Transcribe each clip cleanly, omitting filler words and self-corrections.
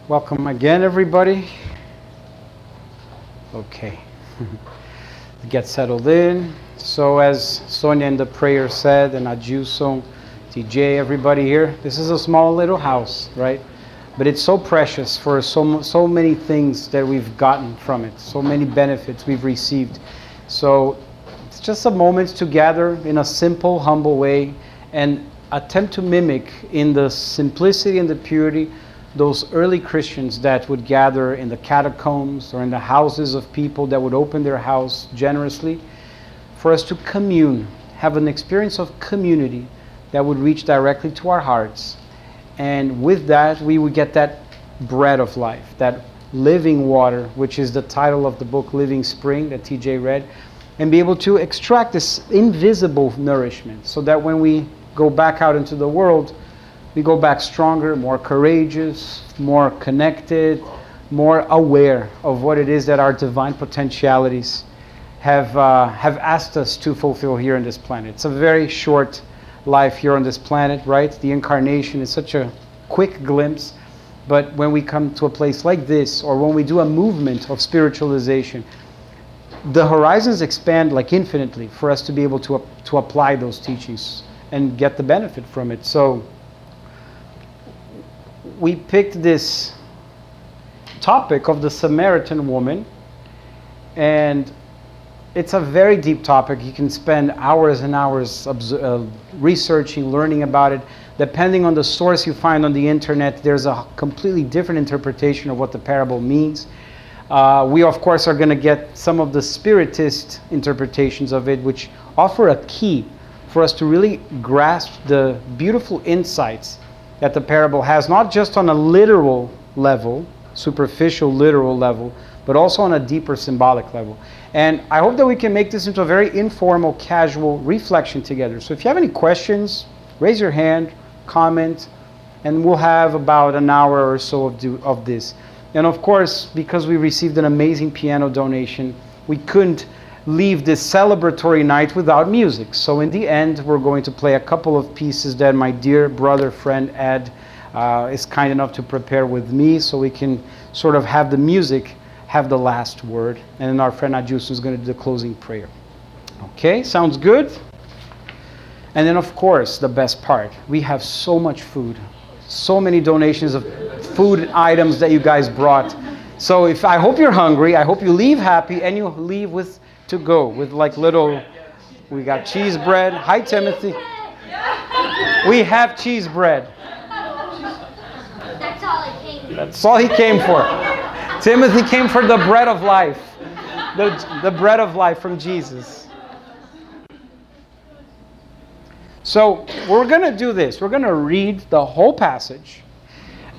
Welcome again, everybody. Okay. Get settled in. So as Sonia in the prayer said, and Adjuson, TJ, everybody here, this is a small little house, right? But it's so precious for so many things that we've gotten from it, so many benefits we've received. So it's just a moment to gather in a simple, humble way and attempt to mimic in the simplicity and the purity those early Christians that would gather in the catacombs or in the houses of people that would open their house generously for us to commune, have an experience of community that would reach directly to our hearts. And with that, we would get that bread of life, that living water, which is the title of the book, Living Spring, that TJ read, and be able to extract this invisible nourishment so that when we go back out into the world, we go back stronger, more courageous, more connected, more aware of what it is that our divine potentialities have asked us to fulfill here on this planet. It's a very short life here on this planet, right? The incarnation is such a quick glimpse, but when we come to a place like this, or when we do a movement of spiritualization, the horizons expand like infinitely for us to be able to apply those teachings and get the benefit from it. So we picked this topic of the Samaritan woman, and it's a very deep topic. You can spend hours and hours researching, learning about it. Depending on the source you find on the internet, there's a completely different interpretation of what the parable means. We, of course, are going to get some of the Spiritist interpretations of it, which offer a key for us to really grasp the beautiful insights that the parable has, not just on a literal level, superficial literal level, but also on a deeper symbolic level. And I hope that we can make this into a very informal, casual reflection together. So if you have any questions, raise your hand, comment, and we'll have about an hour or so of this. And of course, because we received an amazing piano donation, we couldn't leave this celebratory night without music. So in the end, we're going to play a couple of pieces that my dear brother, friend Ed is kind enough to prepare with me, so we can sort of have the music have the last word. And then our friend Adjuson is going to do the closing prayer. Okay, sounds good? And then of course, the best part, we have so much food, so many donations of food items that you guys brought. So I hope you're hungry, I hope you leave happy, and you leave with to go with like little, we got cheese bread. Hi Timothy. We have cheese bread. That's all he came for. Timothy came for the bread of life. The bread of life from Jesus. So we're going to do this. We're going to read the whole passage,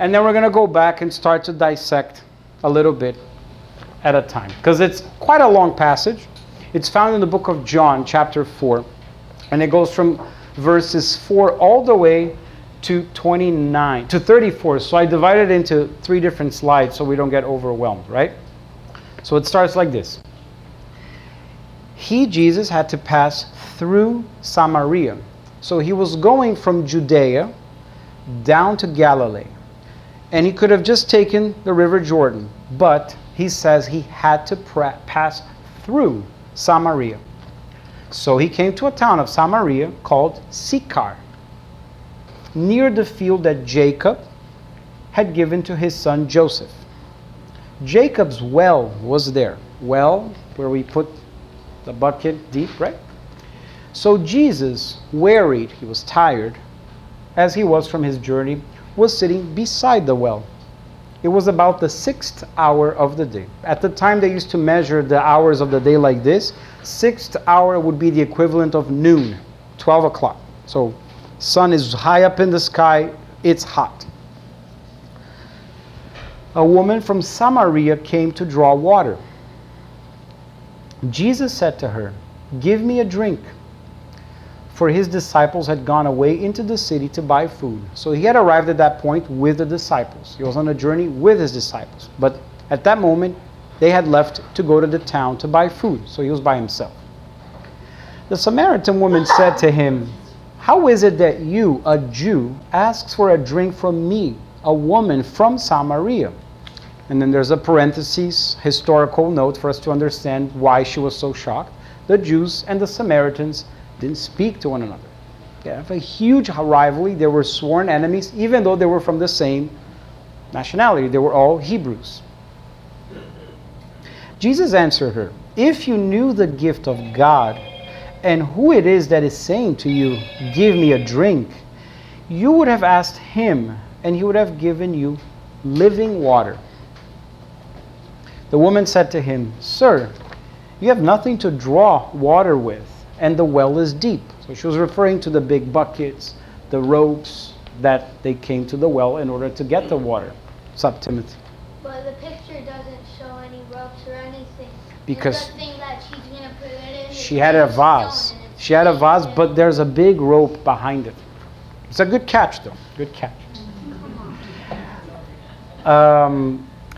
and then we're going to go back and start to dissect a little bit at a time, because it's quite a long passage. It's found in the book of John, chapter 4, and it goes from verses 4 all the way to 34. So I divided it into 3 different slides so we don't get overwhelmed, right? So it starts like this. Jesus, had to pass through Samaria. So he was going from Judea down to Galilee. And he could have just taken the river Jordan, but he says he had to pass through Samaria. So he came to a town of Samaria called Seekcar, near the field that Jacob had given to his son Joseph. Jacob's well was there. Well, where we put the bucket deep, right? So Jesus, wearied, he was tired, as he was from his journey, was sitting beside the well. It was about the 6th hour of the day. At the time they used to measure the hours of the day like this. 6th hour would be the equivalent of noon, 12 o'clock. So sun is high up in the sky, it's hot. A woman from Samaria came to draw water. Jesus said to her, "Give me a drink." For his disciples had gone away into the city to buy food. So he had arrived at that point with the disciples. He was on a journey with his disciples. But at that moment, they had left to go to the town to buy food. So he was by himself. The Samaritan woman said to him, "How is it that you, a Jew, asks for a drink from me, a woman from Samaria. And then there's a parenthesis, historical note for us to understand why she was so shocked. The Jews and the Samaritans didn't speak to one another. They have a huge rivalry. They were sworn enemies, even though they were from the same nationality. They were all Hebrews. Jesus answered her, "If you knew the gift of God and who it is that is saying to you, 'Give me a drink,' you would have asked him, and he would have given you living water." The woman said to him, "Sir, you have nothing to draw water with, and the well is deep." So she was referring to the big buckets, the ropes that they came to the well in order to get the water. What's up, Timothy? But the picture doesn't show any ropes or anything. Because the thing that she's going to put it in, she had a vase. She had a vase, but there's a big rope behind it. It's a good catch, though. Good catch.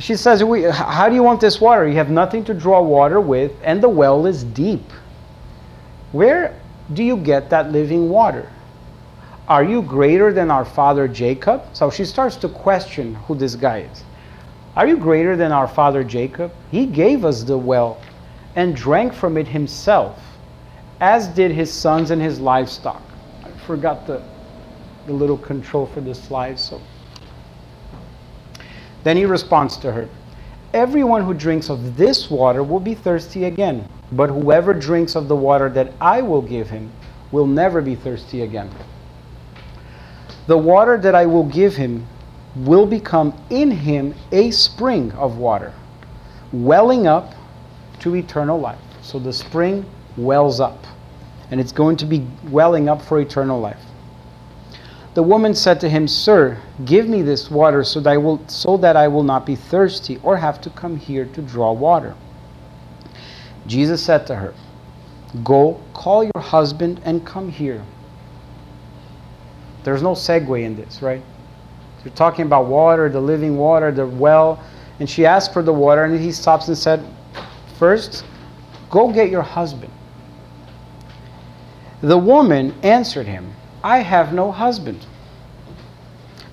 She says, "How do you want this water? You have nothing to draw water with, and the well is deep. Where do you get that living water? Are you greater than our father Jacob?" So she starts to question who this guy is. "Are you greater than our father Jacob? He gave us the well and drank from it himself, as did his sons and his livestock." I forgot the little control for the slide. So then he responds to her, "Everyone who drinks of this water will be thirsty again, but whoever drinks of the water that I will give him will never be thirsty again. The water that I will give him will become in him a spring of water, welling up to eternal life." So the spring wells up, and it's going to be welling up for eternal life. The woman said to him, "Sir, give me this water so that I will not be thirsty or have to come here to draw water." Jesus said to her, "Go, call your husband and come here." There's no segue in this, right? You're talking about water, the living water, the well, and she asked for the water, and he stops and said, "First, go get your husband." The woman answered him, "I have no husband."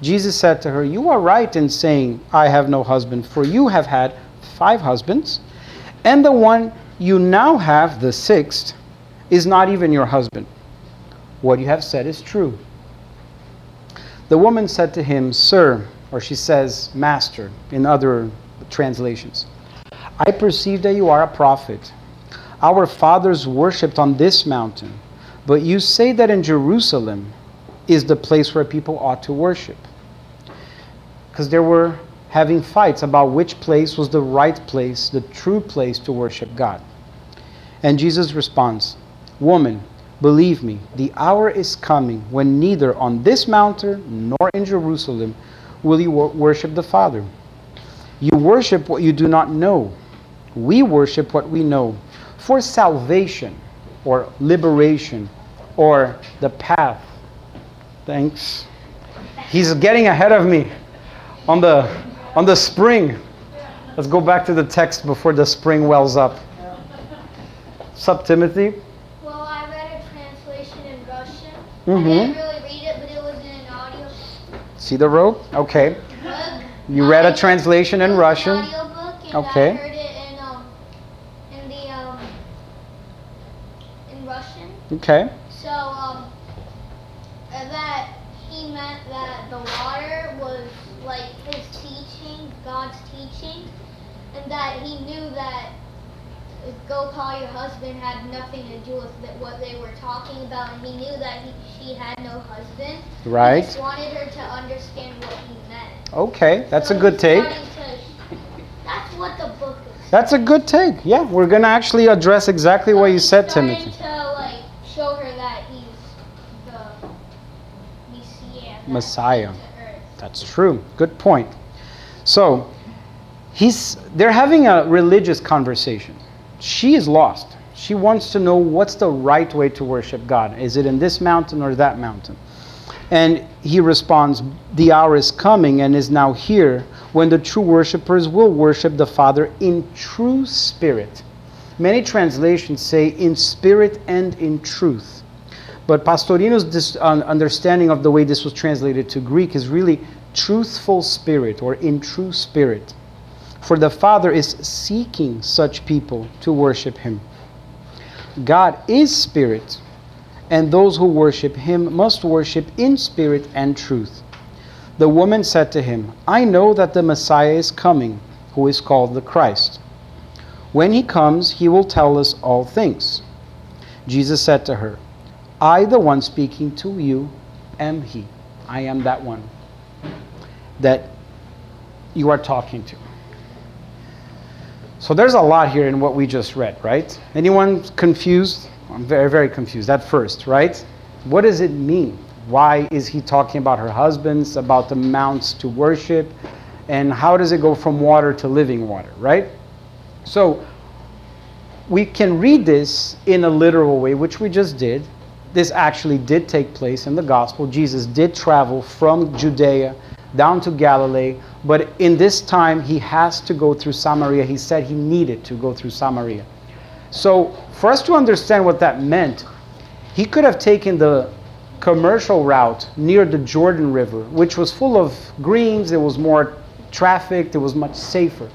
Jesus said to her, "You are right in saying, 'I have no husband,' for you have had 5 husbands, and the one you now have, the 6th, is not even your husband. What you have said is true." The woman said to him, "Sir," or she says, "Master," in other translations, "I perceive that you are a prophet. Our fathers worshipped on this mountain, but you say that in Jerusalem is the place where people ought to worship." Because they were having fights about which place was the right place, the true place to worship God. And Jesus responds, "Woman, believe me, the hour is coming when neither on this mountain nor in Jerusalem will you worship the Father. You worship what you do not know. We worship what we know. For salvation, or liberation, or the path." Thanks. He's getting ahead of me on the spring. Let's go back to the text before the spring wells up. What's up, Timothy? Well, I read a translation in Russian. Mm-hmm. I didn't really read it, but it was in an audio See the rope? Okay. book. You read a translation in Russian. An audio book, and Okay. I heard it in Russian. Okay. So that he meant that the water was like his teaching, God's teaching, and that he knew that "Go call your husband" had nothing to do with what they were talking about, and he knew that she had no husband. Right. He just wanted her to understand what he meant. Okay, that's So a good he's take. trying that's what the book is. That's a good take. Yeah, we're going to actually address exactly what you said, Timothy. He's trying to show her that he's the Messiah. came to earth. That's true. Good point. So, they're having a religious conversation. She is lost. She wants to know what's the right way to worship God. Is it in this mountain or that mountain? And he responds, "The hour is coming and is now here when the true worshipers will worship the Father in true spirit." Many translations say in spirit and in truth. But Pastorino's understanding of the way this was translated to Greek is really truthful spirit, or in true spirit. For the Father is seeking such people to worship him. God is spirit, and those who worship him must worship in spirit and truth. The woman said to him, I know that the Messiah is coming, who is called the Christ. When he comes, he will tell us all things. Jesus said to her, I, the one speaking to you, am he. I am that one that you are talking to. So there's a lot here in what we just read, right? Anyone confused? I'm very, very confused at first, right? What does it mean? Why is he talking about her husbands, about the mounts to worship? And how does it go from water to living water, right? So we can read this in a literal way, which we just did. This actually did take place in the gospel. Jesus did travel from Judea down to Galilee, but in this time he has to go through Samaria. He said he needed to go through Samaria. So for us to understand what that meant, he could have taken the commercial route near the Jordan River, which was full of greens, it was more trafficked, it was much safer.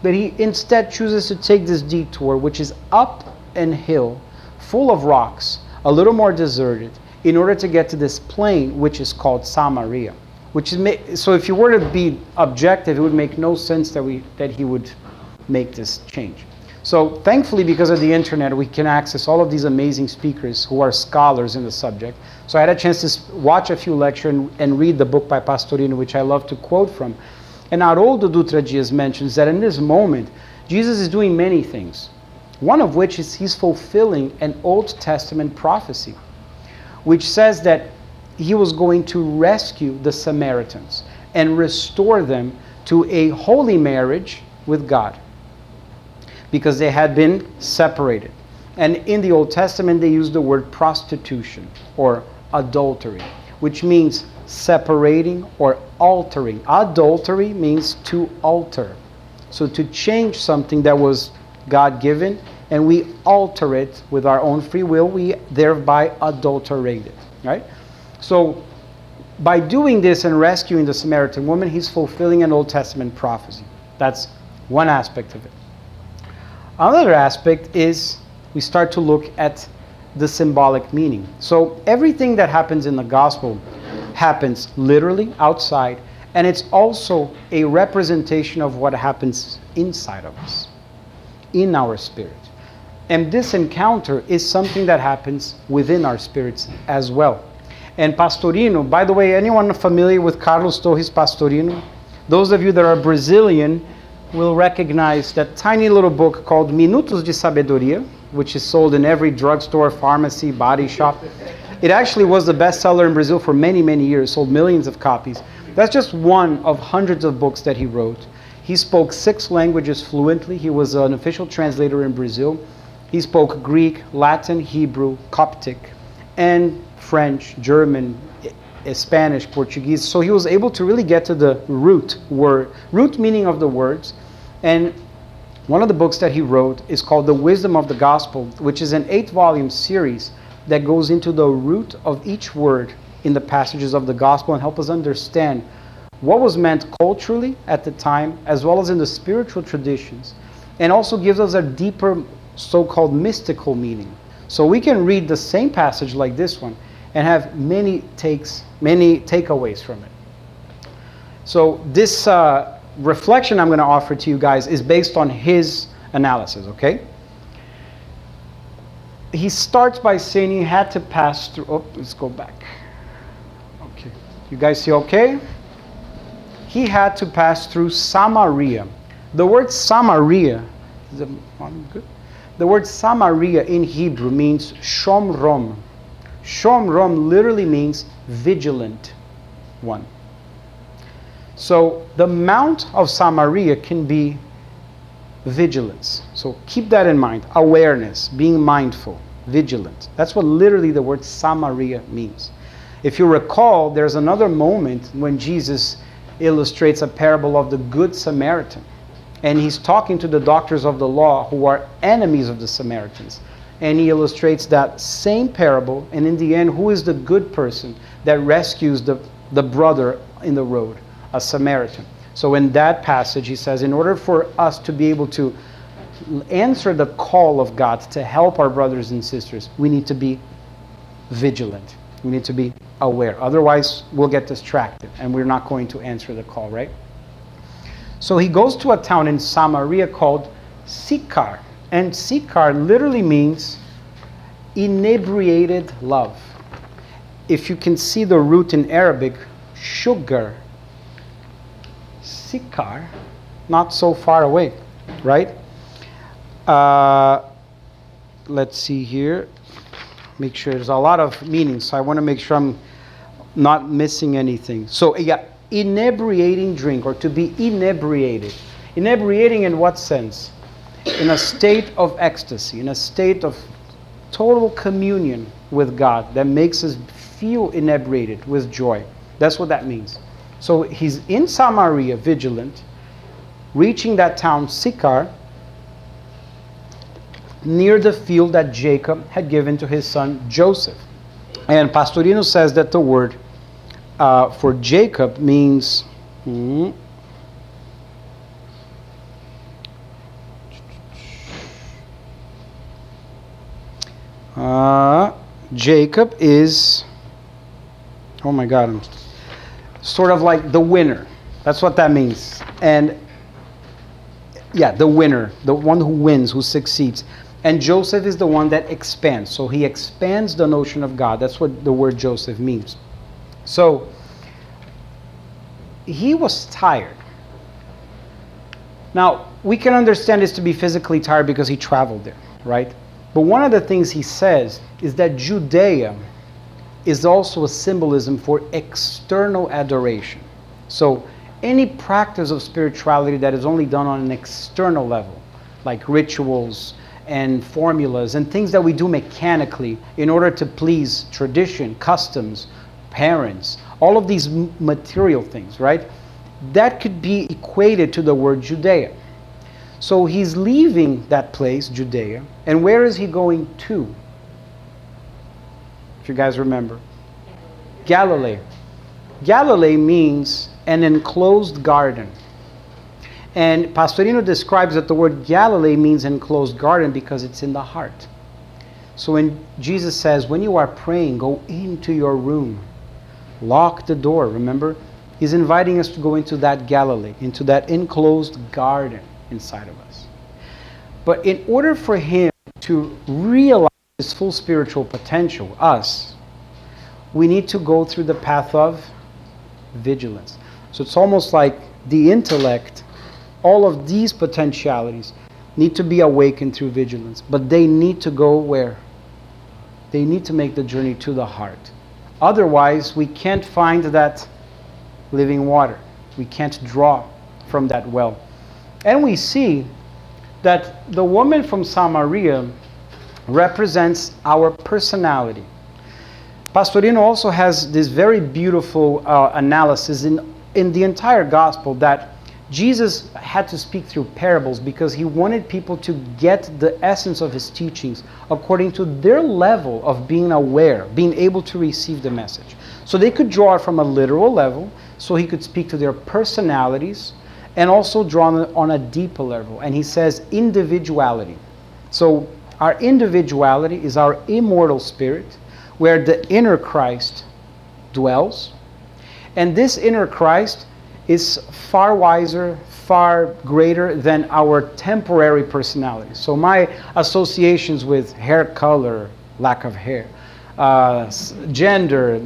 But he instead chooses to take this detour, which is up and hill, full of rocks, a little more deserted, in order to get to this plain, which is called Samaria. So if you were to be objective, it would make no sense that he would make this change. So thankfully, because of the internet, we can access all of these amazing speakers who are scholars in the subject. So I had a chance to watch a few lectures and read the book by Pastorino, which I love to quote from. And Haroldo Dutra Dias mentions that in this moment, Jesus is doing many things. One of which is he's fulfilling an Old Testament prophecy, which says that he was going to rescue the Samaritans and restore them to a holy marriage with God, because they had been separated. And in the Old Testament, they use the word prostitution or adultery, which means separating or altering. Adultery means to alter. So to change something that was God-given, and we alter it with our own free will, we thereby adulterate it, right? So by doing this and rescuing the Samaritan woman, he's fulfilling an Old Testament prophecy. That's one aspect of it. Another aspect is we start to look at the symbolic meaning. So everything that happens in the gospel happens literally outside, and it's also a representation of what happens inside of us, in our spirit. And this encounter is something that happens within our spirits as well. And Pastorino, by the way, anyone familiar with Carlos Torres Pastorino? Those of you that are Brazilian will recognize that tiny little book called Minutos de Sabedoria, which is sold in every drugstore, pharmacy, body shop. It actually was the bestseller in Brazil for many, many years, sold millions of copies. That's just one of hundreds of books that he wrote. He spoke 6 languages fluently. He was an official translator in Brazil. He spoke Greek, Latin, Hebrew, Coptic, and French, German, Spanish, Portuguese. So he was able to really get to the root meaning of the words. And one of the books that he wrote is called The Wisdom of the Gospel, which is an 8-volume series that goes into the root of each word in the passages of the gospel and help us understand what was meant culturally at the time, as well as in the spiritual traditions, and also gives us a deeper so-called mystical meaning. So we can read the same passage like this one and have many takeaways from it. So this reflection I'm going to offer to you guys is based on his analysis, okay? He starts by saying he had to pass through, let's go back. Okay, you guys see okay? He had to pass through Samaria. The word Samaria, the word Samaria in Hebrew means shomrom. Shomrom literally means vigilant one. So the Mount of Samaria can be vigilance. So keep that in mind. Awareness, being mindful, vigilant. That's what literally the word Samaria means. If you recall, there's another moment when Jesus illustrates a parable of the Good Samaritan. And he's talking to the doctors of the law who are enemies of the Samaritans. And he illustrates that same parable, and in the end, who is the good person that rescues the brother in the road? a Samaritan. So in that passage, he says, in order for us to be able to answer the call of God to help our brothers and sisters, we need to be vigilant. We need to be aware. Otherwise, we'll get distracted and we're not going to answer the call, right? So he goes to a town in Samaria called Seekcar. And Seekcar literally means inebriated love. If you can see the root in Arabic, sugar, Seekcar, not so far away, right? Let's see here. Make sure there's a lot of meanings, so I want to make sure I'm not missing anything. So yeah, inebriating drink, or to be inebriated. Inebriating in what sense? In a state of ecstasy, in a state of total communion with God that makes us feel inebriated with joy. That's what that means. So he's in Samaria, vigilant, reaching that town, Seekcar, near the field that Jacob had given to his son Joseph. And Pastorino says that the word for Jacob means Jacob is, oh my God, sort of like the winner. That's what that means. And yeah, the winner, the one who wins, who succeeds. And Joseph is the one that expands. So he expands the notion of God. That's what the word Joseph means. So he was tired. Now, we can understand this to be physically tired because he traveled there, right? But one of the things he says is that Judea is also a symbolism for external adoration. So any practice of spirituality that is only done on an external level, like rituals and formulas and things that we do mechanically in order to please tradition, customs, parents, all of these material things, right? That could be equated to the word Judea. So he's leaving that place, Judea, and where is he going to? If you guys remember. Galilee. Galilee means an enclosed garden. And Pastorino describes that the word Galilee means enclosed garden because it's in the heart. So when Jesus says, when you are praying, go into your room, lock the door, remember? He's inviting us to go into that Galilee, into that enclosed garden inside of us. But in order for him to realize his full spiritual potential, us, we need to go through the path of vigilance. So it's almost like the intellect, all of these potentialities need to be awakened through vigilance. But they need to go where? They need to make the journey to the heart. Otherwise, we can't find that living water. We can't draw from that well. And we see that the woman from Samaria represents our personality. Pastorino also has this very beautiful analysis in the entire gospel that Jesus had to speak through parables because he wanted people to get the essence of his teachings according to their level of being aware, being able to receive the message. So they could draw it from a literal level, so he could speak to their personalities, and also draw on a deeper level. And he says individuality. So our individuality is our immortal spirit, where the inner Christ dwells. And this inner Christ is far wiser, far greater than our temporary personality. So my associations with hair color, lack of hair, gender,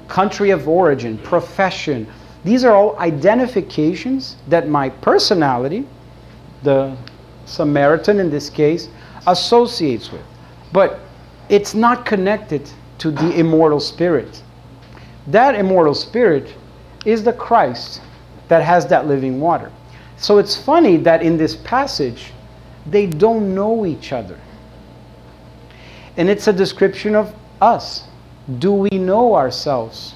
country of origin, profession, these are all identifications that my personality, the Samaritan in this case, associates with. But it's not connected to the immortal spirit. That immortal spirit is the Christ that has that living water. So it's funny that in this passage, they don't know each other. And it's a description of us. Do we know ourselves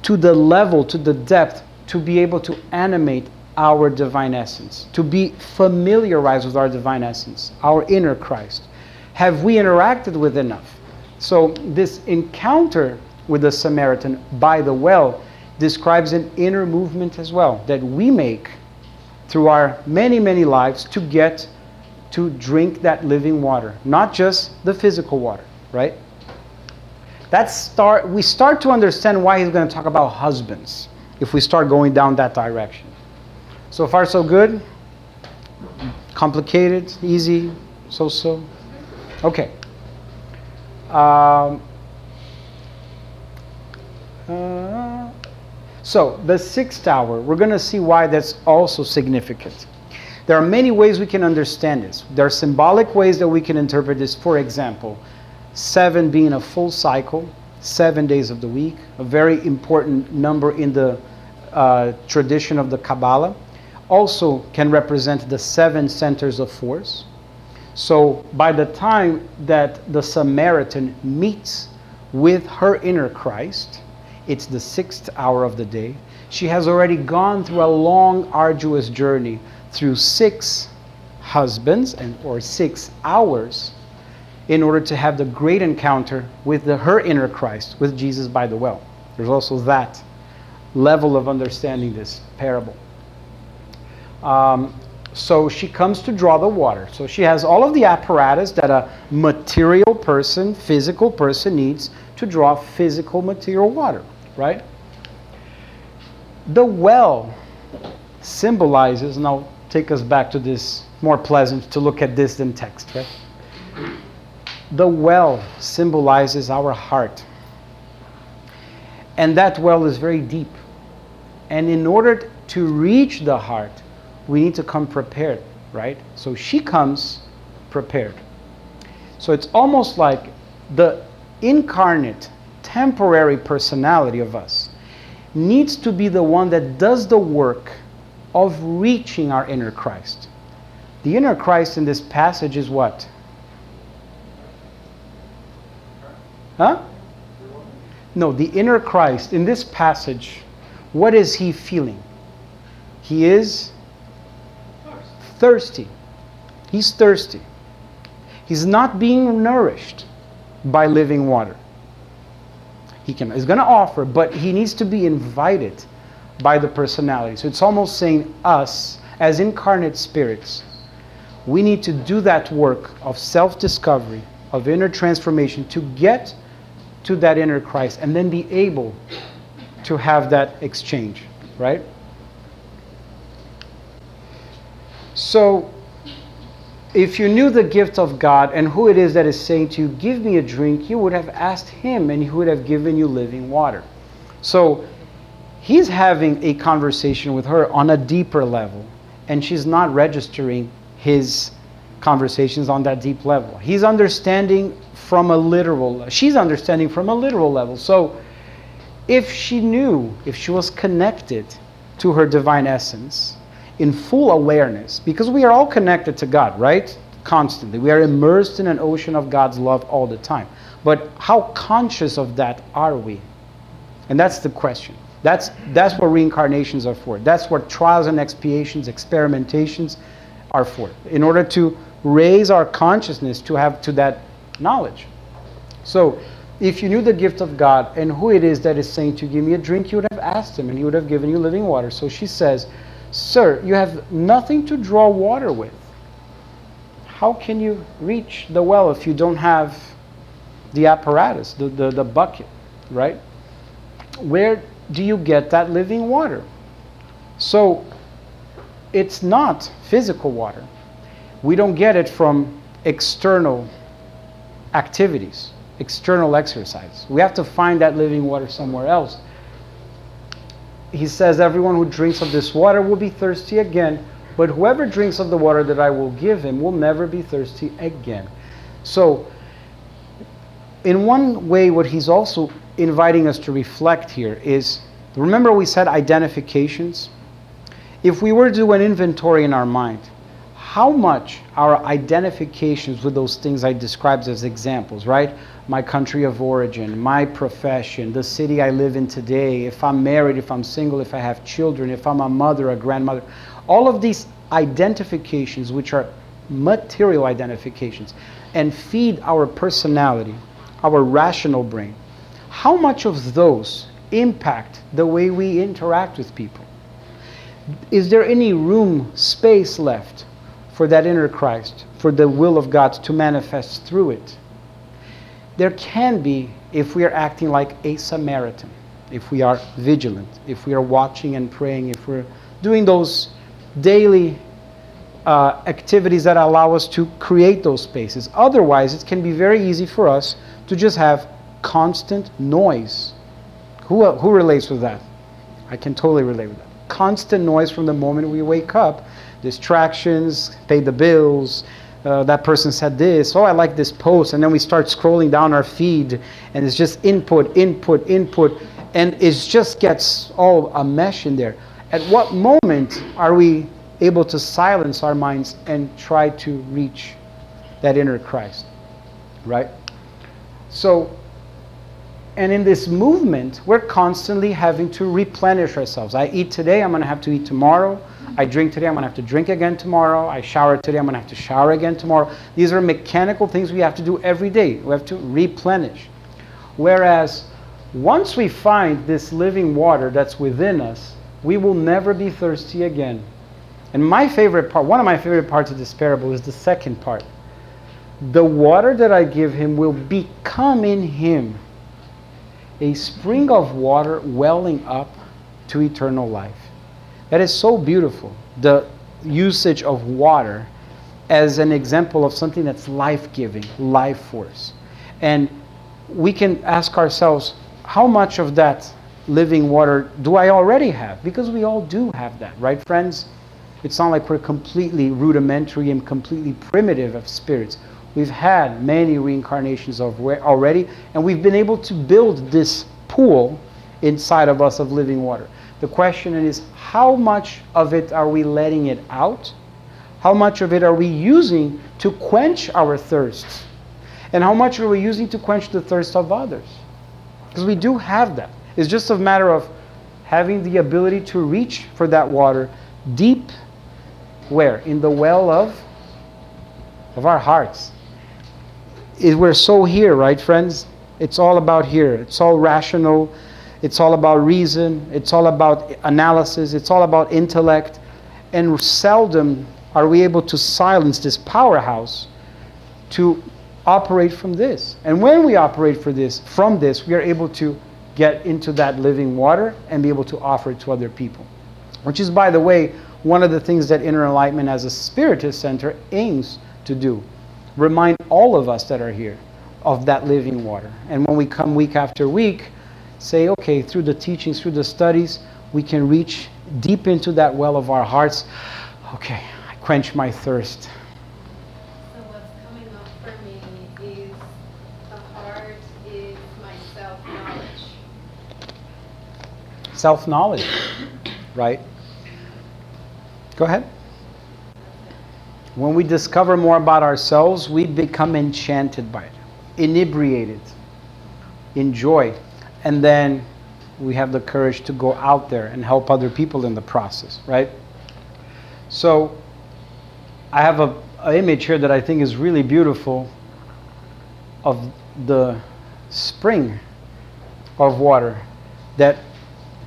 to the level, to the depth, to be able to animate our divine essence, to be familiarized with our divine essence, our inner Christ? Have we interacted with enough? So this encounter with the Samaritan by the well describes an inner movement as well that we make through our many, many lives to get to drink that living water, not just the physical water, right? We start to understand why he's going to talk about husbands if we start going down that direction. So far, so good? Complicated? Easy? So-so? Okay. So, the 6th hour, we're going to see why that's also significant. There are many ways we can understand this. There are symbolic ways that we can interpret this. For example, 7 being a full cycle, 7 days of the week, a very important number in the tradition of the Kabbalah. Also can represent the 7 centers of force. So by the time that the Samaritan meets with her inner Christ, it's the 6th hour of the day. She has already gone through a long, arduous journey through 6 husbands or 6 hours in order to have the great encounter with her inner Christ, with Jesus by the well. There's also that level of understanding this parable. So she comes to draw the water. So she has all of the apparatus that a material person, physical person needs to draw physical material water, right? The well symbolizes, and I'll take us back to this, more pleasant to look at this than text, right? The well symbolizes our heart. And that well is very deep. And in order to reach the heart, we need to come prepared, right? So she comes prepared. So it's almost like the incarnate, temporary personality of us needs to be the one that does the work of reaching our inner Christ. The inner Christ in this passage is what? Huh? No, the inner Christ in this passage, what is he feeling? He is thirsty. He's thirsty. He's not being nourished by living water. He's going to offer, but he needs to be invited by the personality. So it's almost saying us, as incarnate spirits, we need to do that work of self-discovery, of inner transformation to get to that inner Christ and then be able to have that exchange, right? So, if you knew the gift of God and who it is that is saying to you, give me a drink, you would have asked him and he would have given you living water. So, he's having a conversation with her on a deeper level, and she's not registering his conversations on that deep level. She's understanding from a literal level. So, if she knew, if she was connected to her divine essence, in full awareness, because we are all connected to God, right? Constantly. We are immersed in an ocean of God's love all the time. But how conscious of that are we? And that's the question. That's what reincarnations are for. That's what trials and expiations, experimentations are for. In order to raise our consciousness to have to that knowledge. So, if you knew the gift of God and who it is that is saying to give me a drink, you would have asked him and he would have given you living water. So she says, sir, you have nothing to draw water with. How can you reach the well if you don't have the apparatus, the bucket, right? Where do you get that living water? So, it's not physical water. We don't get it from external activities, external exercise. We have to find that living water somewhere else. He says, everyone who drinks of this water will be thirsty again, but whoever drinks of the water that I will give him will never be thirsty again. So, in one way, what he's also inviting us to reflect here is, remember we said identifications? If we were to do an inventory in our mind, how much our identifications with those things I described as examples, right? My country of origin, my profession, the city I live in today, if I'm married, if I'm single, if I have children, if I'm a mother, a grandmother, all of these identifications, which are material identifications, and feed our personality, our rational brain, how much of those impact the way we interact with people? Is there any room, space left for that inner Christ, for the will of God to manifest through it? There can be if we are acting like a Samaritan, if we are vigilant, if we are watching and praying, if we're doing those daily activities that allow us to create those spaces. Otherwise, it can be very easy for us to just have constant noise. Who relates with that? I can totally relate with that. Constant noise from the moment we wake up. Distractions, pay the bills, that person said this, oh, I like this post, and then we start scrolling down our feed, and it's just input, and it just gets all a mesh in there. At what moment are we able to silence our minds and try to reach that inner Christ, right? So, and in this movement, we're constantly having to replenish ourselves. I eat today, I'm going to have to eat tomorrow. I drink today, I'm going to have to drink again tomorrow. I shower today, I'm going to have to shower again tomorrow. These are mechanical things we have to do every day. We have to replenish. Whereas, once we find this living water that's within us, we will never be thirsty again. And my favorite part, one of my favorite parts of this parable is the second part. The water that I give him will become in him a spring of water welling up to eternal life. That is so beautiful. The usage of water as an example of something that's life-giving, life force. And we can ask ourselves, how much of that living water do I already have? Because we all do have that, right, friends? It's not like we're completely rudimentary and completely primitive of spirits. We've had many reincarnations already, and we've been able to build this pool inside of us of living water. The question is, how much of it are we letting it out? How much of it are we using to quench our thirsts? And how much are we using to quench the thirst of others? Because we do have that. It's just a matter of having the ability to reach for that water deep, where? In the well of our hearts. We're so here, right, friends? It's all about here. It's all rational. It's all about reason. It's all about analysis. It's all about intellect. And seldom are we able to silence this powerhouse to operate from this. And when we operate from this, we are able to get into that living water and be able to offer it to other people. Which is, by the way, one of the things that Inner Enlightenment as a Spiritist Center aims to do. Remind all of us that are here of that living water. And when we come week after week, say, okay, through the teachings, through the studies, we can reach deep into that well of our hearts. Okay, I quench my thirst. So what's coming up for me is the heart is my self-knowledge. Self-knowledge, right? Go ahead. When we discover more about ourselves, we become enchanted by it, inebriated, enjoy, and then we have the courage to go out there and help other people in the process, right? So I have an image here that I think is really beautiful of the spring of water that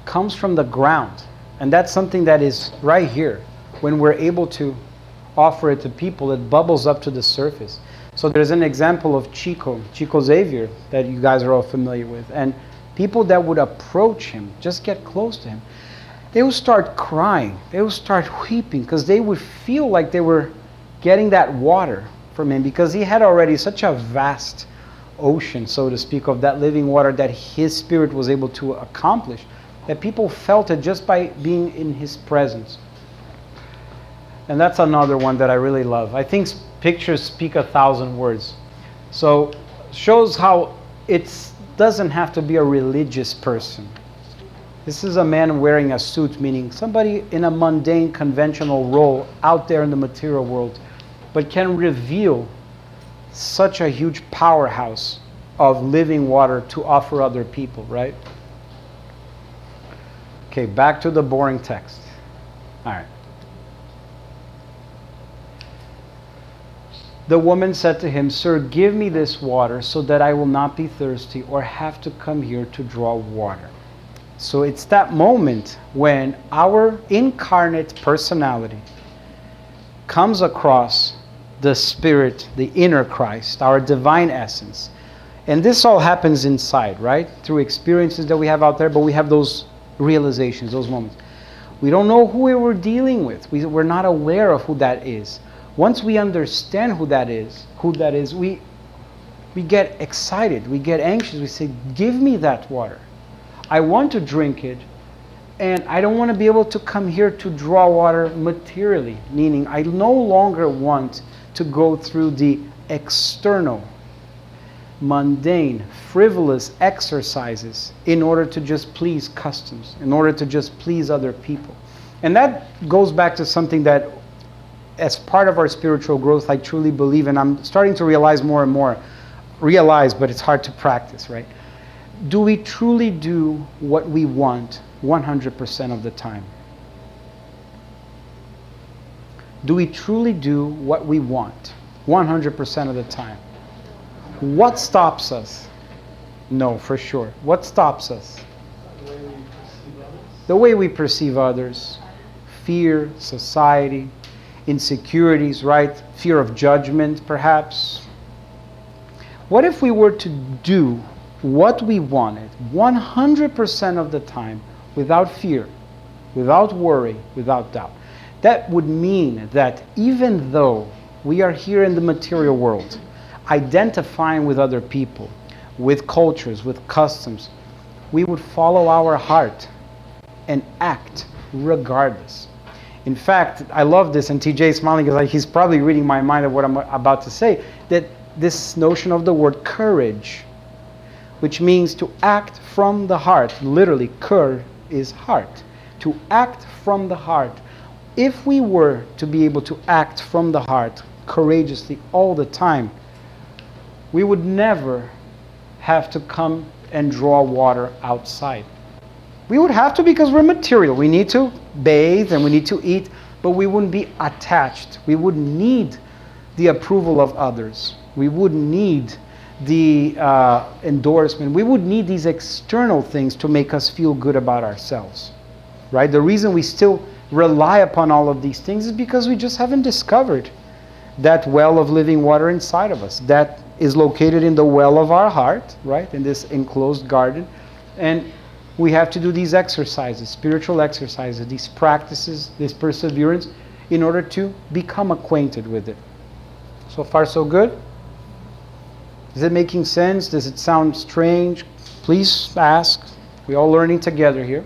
comes from the ground. And that's something that is right here. When we're able to offer it to people, it bubbles up to the surface. So there's an example of Chico Xavier, that you guys are all familiar with. And people that would approach him, just get close to him, they would start crying. They would start weeping because they would feel like they were getting that water from him, because he had already such a vast ocean, so to speak, of that living water that his spirit was able to accomplish, that people felt it just by being in his presence. And that's another one that I really love. I think pictures speak 1,000 words. So shows how it doesn't have to be a religious person. This is a man wearing a suit, meaning somebody in a mundane, conventional role out there in the material world, but can reveal such a huge powerhouse of living water to offer other people, right? Okay, back to the boring text. All right. The woman said to him, "Sir, give me this water so that I will not be thirsty or have to come here to draw water." So it's that moment when our incarnate personality comes across the Spirit, the inner Christ, our divine essence. And this all happens inside, right? Through experiences that we have out there, but we have those realizations, those moments. We don't know who we were dealing with. We're not aware of who that is. Once we understand who that is, we get excited, we get anxious, we say, give me that water. I want to drink it, and I don't want to be able to come here to draw water materially, meaning I no longer want to go through the external, mundane, frivolous exercises in order to just please customs, in order to just please other people. And that goes back to something that, as part of our spiritual growth, I truly believe, and I'm starting to realize more and more, but it's hard to practice, right? Do we truly do what we want 100% of the time? Do we truly do what we want 100% of the time? What stops us? No, for sure. What stops us? The way we perceive others. Fear, society, insecurities, right? Fear of judgment, perhaps. What if we were to do what we wanted 100% of the time without fear, without worry, without doubt? That would mean that even though we are here in the material world, identifying with other people, with cultures, with customs, we would follow our heart and act regardless. In fact, I love this, and TJ is smiling because he's probably reading my mind of what I'm about to say, that this notion of the word courage, which means to act from the heart. Literally, cur is heart. To act from the heart. If we were to be able to act from the heart courageously all the time, we would never have to come and draw water outside. We would have to because we're material. We need to bathe and we need to eat, but we wouldn't be attached. We wouldn't need the approval of others. We wouldn't need the endorsement. We would need these external things to make us feel good about ourselves, right? The reason we still rely upon all of these things is because we just haven't discovered that well of living water inside of us that is located in the well of our heart, right? In this enclosed garden. And we have to do these exercises, spiritual exercises, these practices, this perseverance, in order to become acquainted with it. So far, so good? Is it making sense? Does it sound strange? Please ask. We're all learning together here.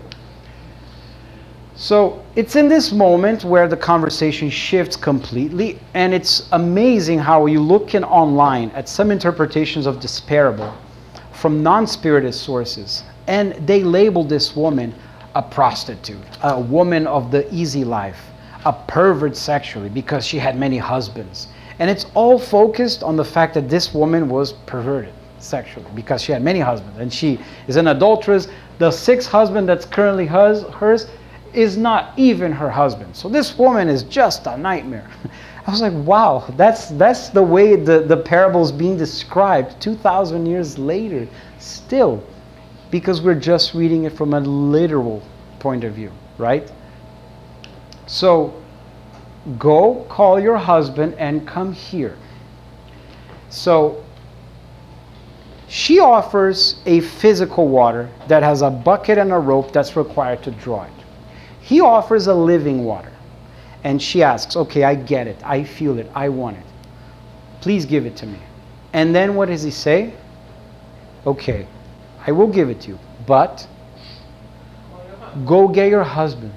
So it's in this moment where the conversation shifts completely, and it's amazing how you look online at some interpretations of this parable from non-spirited sources, and they label this woman a prostitute, a woman of the easy life, a pervert sexually because she had many husbands. And it's all focused on the fact that this woman was perverted sexually because she had many husbands, and she is an adulteress. The sixth husband that's currently hers is not even her husband. So this woman is just a nightmare. I was like, wow, that's the way the parable is being described 2,000 years later still, because we're just reading it from a literal point of view, right? So go call your husband and come here. So she offers a physical water that has a bucket and a rope that's required to draw it. He offers a living water. And she asks, okay, I get it. I feel it. I want it. Please give it to me. And then what does he say? Okay, I will give it to you, but go get your husband.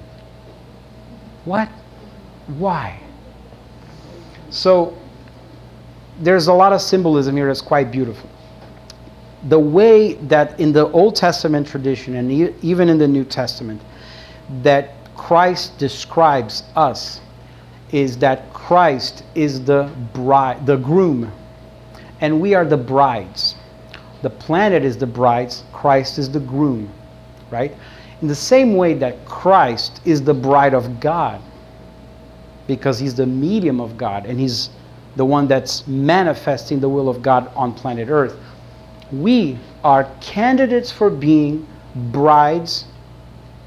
What? Why? So there's a lot of symbolism here that's quite beautiful. The way that in the Old Testament tradition and even in the New Testament that Christ describes us is that Christ is the bride, the groom, and we are the brides. The planet is the brides, Christ is the groom, right? In the same way that Christ is the bride of God, because he's the medium of God and he's the one that's manifesting the will of God on planet Earth, we are candidates for being brides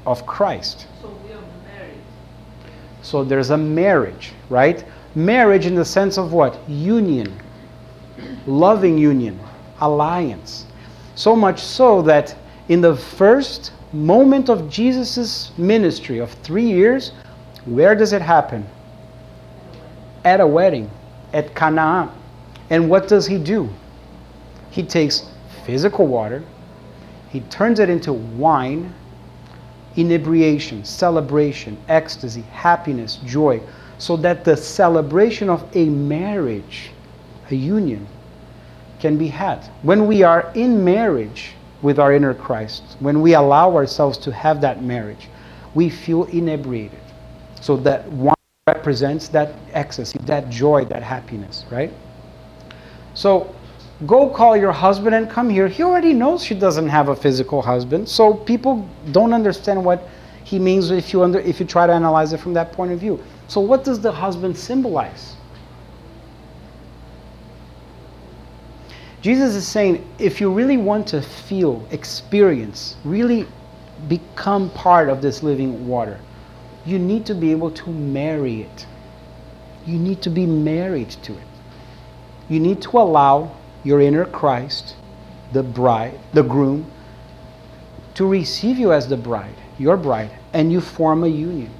of Christ. So we are married. So there's a marriage, right? Marriage in the sense of what? Union. Loving union. Alliance. So much so that in the first moment of Jesus' ministry of 3 years, where does it happen? At a wedding. At Canaan. And what does he do? He takes physical water, he turns it into wine, inebriation, celebration, ecstasy, happiness, joy, so that the celebration of a marriage, a union, can be had. When we are in marriage with our inner Christ, when we allow ourselves to have that marriage, we feel inebriated. So that wine represents that ecstasy, that joy, that happiness, right? So go call your husband and come here. He already knows she doesn't have a physical husband. So people don't understand what he means if you try to analyze it from that point of view. So what does the husband symbolize? Jesus is saying, if you really want to feel, experience, really become part of this living water, you need to be able to marry it. You need to be married to it. You need to allow your inner Christ, the bride, the groom, to receive you as the bride, your bride, and you form a union.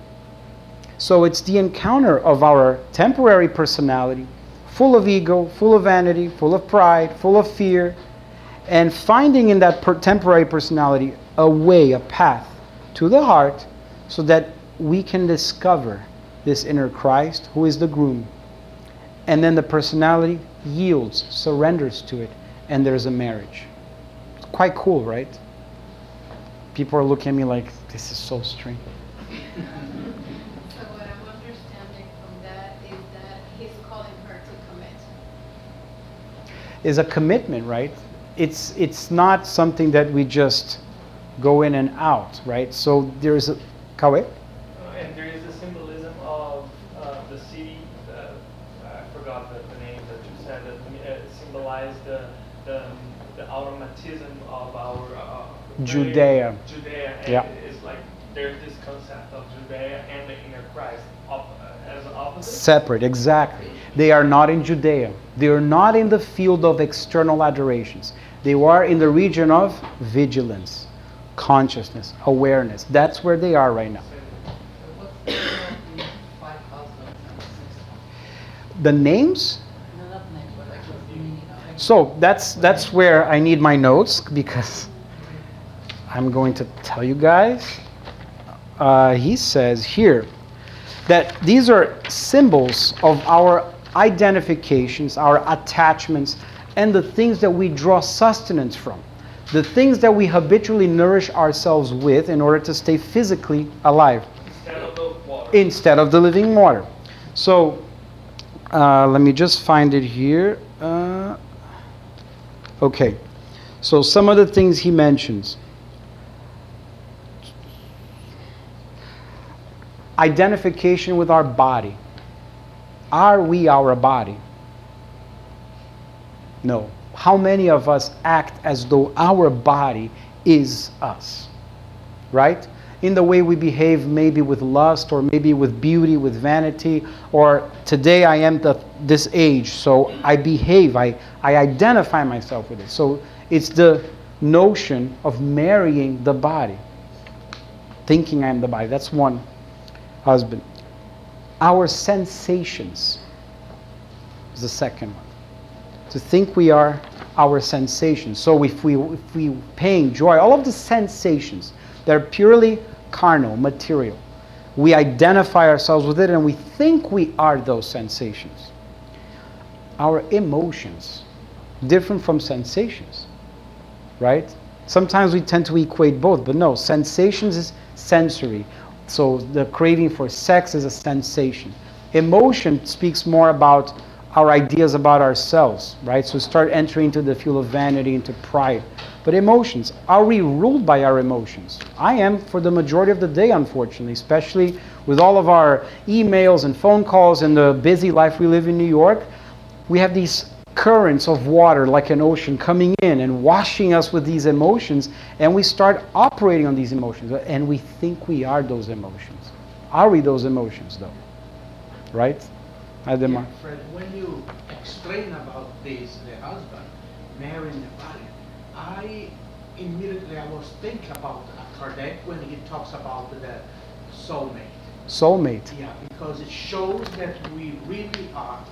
So it's the encounter of our temporary personality, full of ego, full of vanity, full of pride, full of fear, and finding in that temporary personality a way, a path to the heart, so that we can discover this inner Christ who is the groom. And then the personality yields, surrenders to it, and there's a marriage. It's quite cool, right? People are looking at me like, this is so strange. So what I'm understanding from that is that he's calling her to commit. Is a commitment, right? It's not something that we just go in and out, right? So there's a... Kawe? And there is a symbolism of the city, I forgot the name that you said, that symbolized the automatism of our Judea. Judea, and Yeah. it's like there's this concept of Judea and the inner Christ as an opposite. Separate, exactly. They are not in Judea. They are not in the field of external adorations. They are in the region of vigilance, consciousness, awareness. That's where they are right now. What's the deal with the 5 husbands and the 6 The names? No, not names, but like what's the meaning of it? So that's where I need my notes, because I'm going to tell you guys. He says here that these are symbols of our identifications, our attachments, and the things that we draw sustenance from. The things that we habitually nourish ourselves with in order to stay physically alive. Instead of the water. Instead of the living water. So, let me just find it here. Okay. So some of the things he mentions. Identification with our body. Are we our body? No. How many of us act as though our body is us? Right? In the way we behave, maybe with lust, or maybe with beauty, with vanity, or today I am this age, so I behave, I identify myself with it. So it's the notion of marrying the body. Thinking I am the body. That's one husband. Our sensations is the second one. To think we are our sensations. So if we pain, joy, all of the sensations that are purely carnal, material, we identify ourselves with it and we think we are those sensations. Our emotions, different from sensations, right? Sometimes we tend to equate both, but no, sensations is sensory. So the craving for sex is a sensation. Emotion speaks more about our ideas about ourselves, right? So start entering into the field of vanity, into pride. But emotions, are we ruled by our emotions? I am for the majority of the day, unfortunately, especially with all of our emails and phone calls and the busy life we live in New York. We have these currents of water like an ocean coming in and washing us with these emotions, and we start operating on these emotions, and we think we are those emotions. Are we those emotions, though? Right? Ademar? Yeah, Fred, when you explain about this, the husband marrying the body, I was thinking about Kardec when he talks about the soulmate. Soulmate. Yeah, because it shows that we really are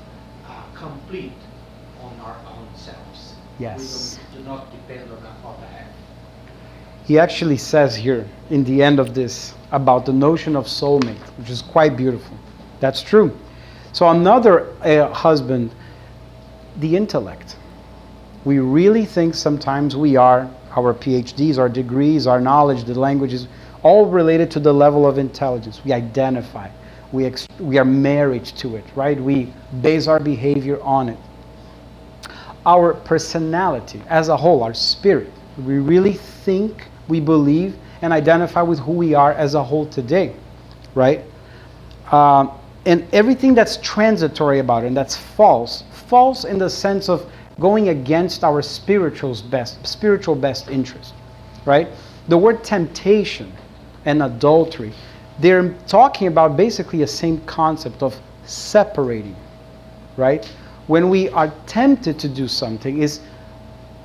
complete on our own selves. Yes. We do not depend on other half. He actually says here in the end of this about the notion of soulmate, which is quite beautiful. That's true. So another husband, the intellect. We really think sometimes we are, our PhDs, our degrees, our knowledge, the languages, all related to the level of intelligence. We identify. We are married to it, right? We base our behavior on it. Our personality as a whole, our spirit. We really think, we believe, and identify with who we are as a whole today, right? And everything that's transitory about it, and that's false in the sense of going against our spiritual best interest, right? The word temptation and adultery, they're talking about basically the same concept of separating, right? When we are tempted to do something, is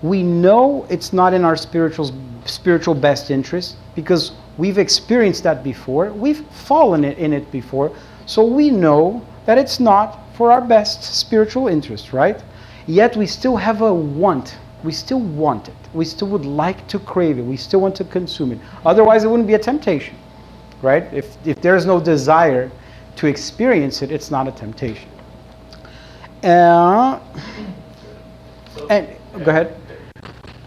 we know it's not in our spiritual best interest because we've experienced that before, we've fallen in it before, so we know that it's not for our best spiritual interest, right? Yet we still have a want. We still want it. We still would like to crave it. We still want to consume it. Otherwise, it wouldn't be a temptation, right? If there's no desire to experience it, it's not a temptation. And go ahead.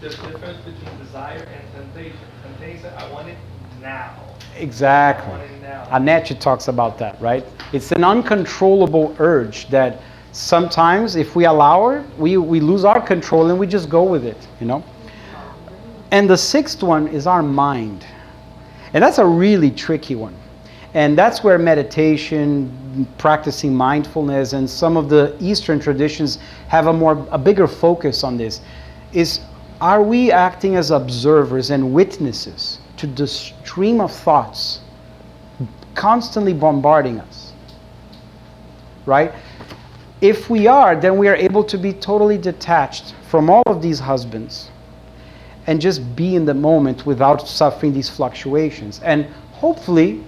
The difference between desire and temptation. Temptation, I want it now. Exactly. I want it now. Annette talks about that, right? It's an uncontrollable urge that sometimes if we allow it, we lose our control and we just go with it, you know? And the sixth one is our mind. And that's a really tricky one. And that's where meditation, practicing mindfulness, and some of the Eastern traditions have a bigger focus on this. Are we acting as observers and witnesses to the stream of thoughts constantly bombarding us? Right? If we are, then we are able to be totally detached from all of these husbands and just be in the moment without suffering these fluctuations. And hopefully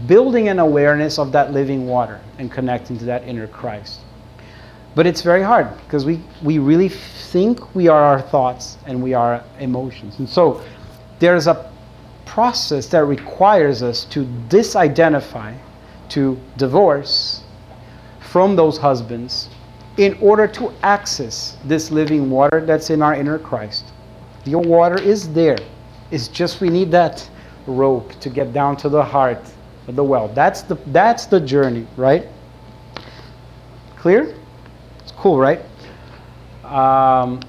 building an awareness of that living water and connecting to that inner Christ. But it's very hard because we really think we are our thoughts and we are emotions. And so there's a process that requires us to disidentify, to divorce from those husbands in order to access this living water that's in our inner Christ. The water is there. It's just we need that rope to get down to the heart of the well. That's the journey, right? Clear? It's cool, right? So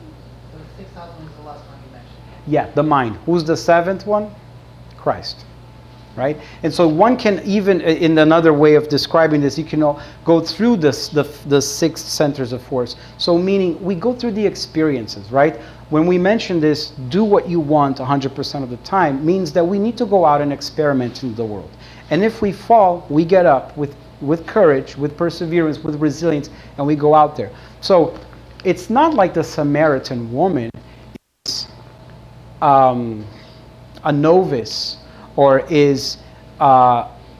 the 6,000 is the last one you mentioned. Yeah, the mind. Who's the seventh one? Christ. Right? And so one can even, in another way of describing this, you can go through the 6 centers of force. So meaning we go through the experiences, right? When we mention this, do what you want 100% of the time, means that we need to go out and experiment in the world. And if we fall, we get up with courage, with perseverance, with resilience, and we go out there. So it's not like the Samaritan woman is a novice or is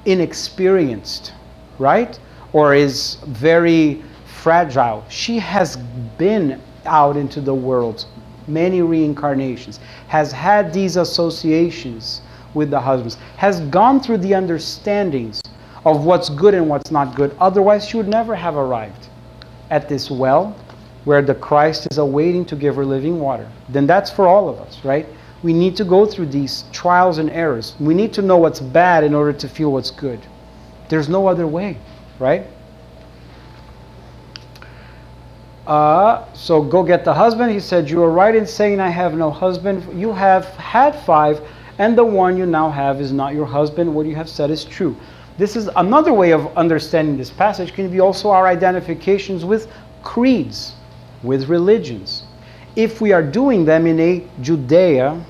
inexperienced, right? Or is very fragile. She has been out into the world many reincarnations, has had these associations with the husbands, has gone through the understandings of what's good and what's not good. Otherwise, she would never have arrived at this well where the Christ is awaiting to give her living water. Then that's for all of us, right? We need to go through these trials and errors. We need to know what's bad in order to feel what's good. There's no other way, right? So go get the husband. He said, you are right in saying I have no husband. You have had 5, and the one you now have is not your husband. What you have said is true. This is another way of understanding this passage. Can be also our identifications with creeds. with religions. If we are doing them in a Judea,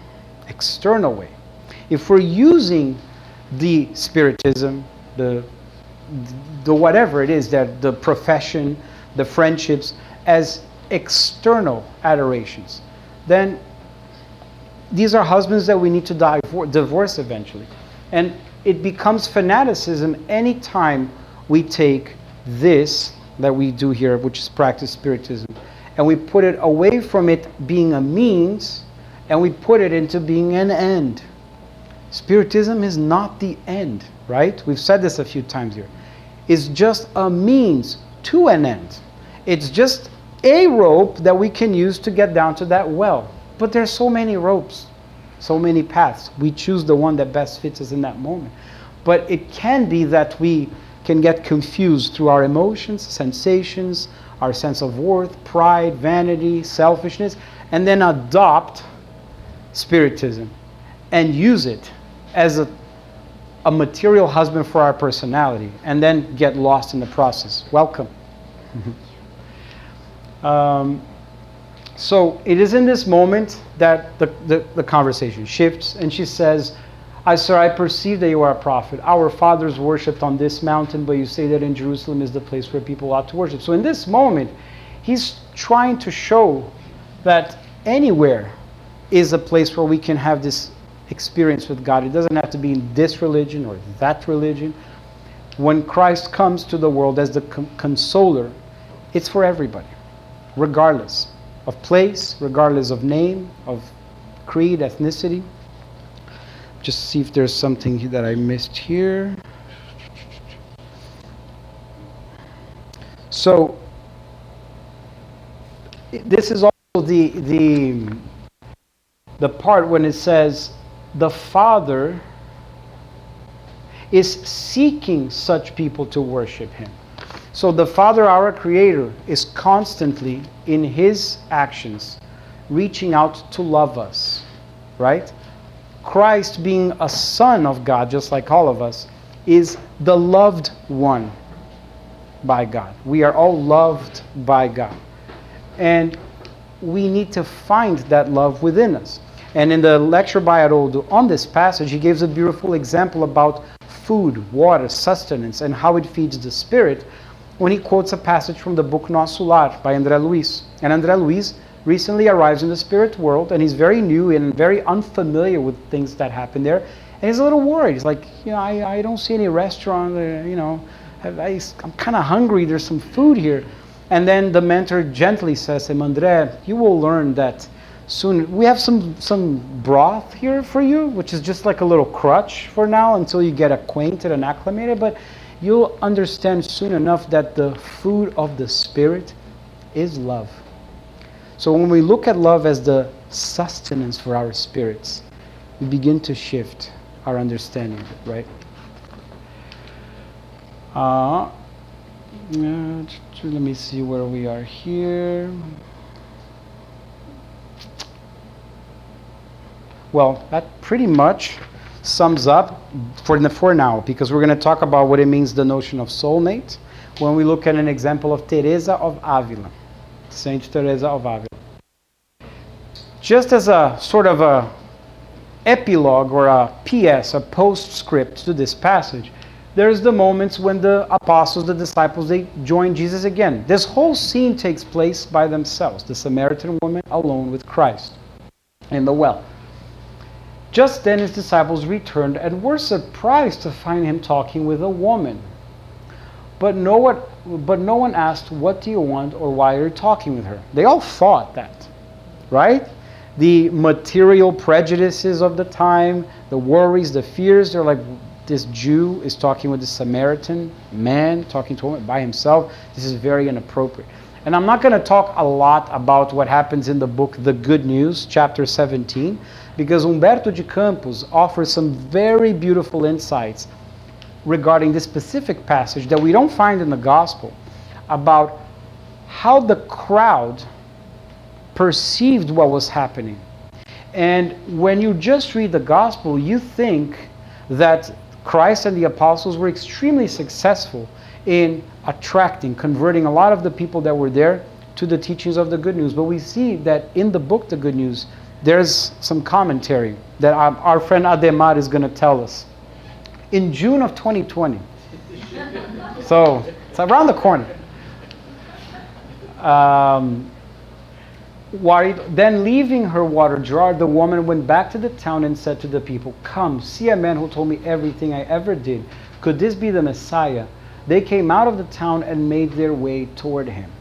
external way, if we're using the spiritism, the whatever it is, that the profession, the friendships, as external adorations, then these are husbands that we need to divorce eventually. And it becomes fanaticism anytime we take this that we do here, which is practice spiritism, and we put it away from it being a means, and we put it into being an end. Spiritism is not the end, right? We've said this a few times here. It's just a means to an end. It's just a rope that we can use to get down to that well. But there's so many ropes, so many paths. We choose the one that best fits us in that moment. But it can be that we can get confused through our emotions, sensations, our sense of worth, pride, vanity, selfishness, and then adopt spiritism and use it as a material husband for our personality, and then get lost in the process. Welcome. So it is in this moment that the conversation shifts, and she says, Sir, I perceive that you are a prophet. Our fathers worshipped on this mountain, but you say that in Jerusalem is the place where people ought to worship. So in this moment, he's trying to show that anywhere is a place where we can have this experience with God. It doesn't have to be in this religion or that religion. When Christ comes to the world as the consoler, it's for everybody, regardless of place, regardless of name, of creed, ethnicity. Just see if there's something that I missed here. So this is also the part when it says the Father is seeking such people to worship him. So the Father, our Creator, is constantly in his actions reaching out to love us, right? Christ, being a son of God, just like all of us, is the loved one by God. We are all loved by God. And we need to find that love within us. And in the lecture by Haroldo on this passage, he gives a beautiful example about food, water, sustenance, and how it feeds the spirit when he quotes a passage from the book Nosso Lar by André Luiz. And André Luiz recently arrives in the spirit world, and he's very new and very unfamiliar with things that happen there. And he's a little worried. He's like, I don't see any restaurant, I'm kind of hungry, there's some food here. And then the mentor gently says to him, André, you will learn that soon. We have some broth here for you, which is just like a little crutch for now until you get acquainted and acclimated, but you'll understand soon enough that the food of the Spirit is love. So when we look at love as the sustenance for our spirits, we begin to shift our understanding of it, right? Let me see where we are here. Well, that pretty much sums up for now, because we're going to talk about what it means, the notion of soulmate, when we look at an example of Teresa of Avila, Saint Teresa of Avila. Just as a sort of a epilogue or a PS, a postscript to this passage, there's the moments when the apostles, the disciples, they join Jesus again. This whole scene takes place by themselves, the Samaritan woman alone with Christ in the well. Just then his disciples returned and were surprised to find him talking with a woman. But no one asked, what do you want, or why are you talking with her? They all thought that, right? The material prejudices of the time, the worries, the fears, they're like, this Jew is talking with the Samaritan man, talking to a woman by himself. This is very inappropriate. And I'm not going to talk a lot about what happens in the book The Good News, chapter 17, because Humberto de Campos offers some very beautiful insights regarding this specific passage that we don't find in the gospel, about how the crowd perceived what was happening. And when you just read the gospel, you think that Christ and the apostles were extremely successful in attracting, converting a lot of the people that were there to the teachings of the good news. But we see that in the book, The Good News, there's some commentary that our friend Ademar is going to tell us. In June of 2020, so it's around the corner. Then leaving her water jar, the woman went back to the town and said to the people, "Come, see a man who told me everything I ever did. Could this be the Messiah?" They came out of the town and made their way toward him.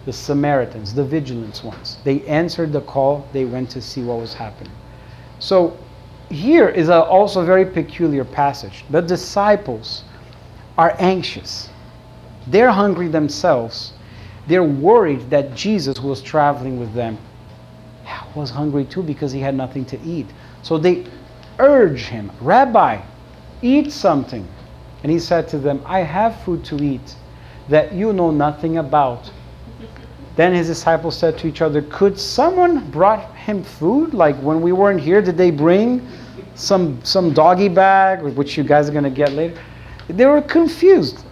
The Samaritans, the vigilant ones. They answered the call. They went to see what was happening. So here is also a very peculiar passage. The disciples are anxious. They're hungry themselves. They're worried that Jesus, who was traveling with them, was hungry too because he had nothing to eat. So they urge him, "Rabbi, eat something." And he said to them, "I have food to eat that you know nothing about." Then his disciples said to each other, "Could someone brought him food? Like when we weren't here, did they bring some doggy bag, which you guys are going to get later?" They were confused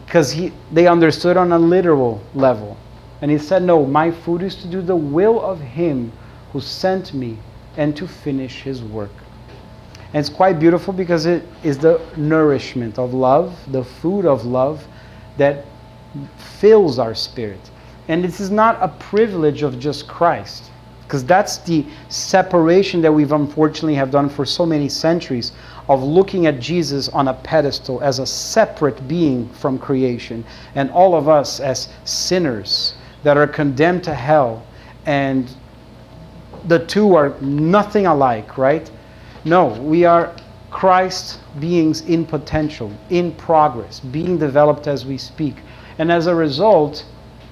because they understood on a literal level. And he said, "No, my food is to do the will of him who sent me and to finish his work." And it's quite beautiful because it is the nourishment of love, the food of love that fills our spirit. And this is not a privilege of just Christ, because that's the separation that we've unfortunately have done for so many centuries, of looking at Jesus on a pedestal as a separate being from creation, and all of us as sinners that are condemned to hell, and the two are nothing alike, right? No, we are Christ beings in potential, in progress, being developed as we speak. And as a result,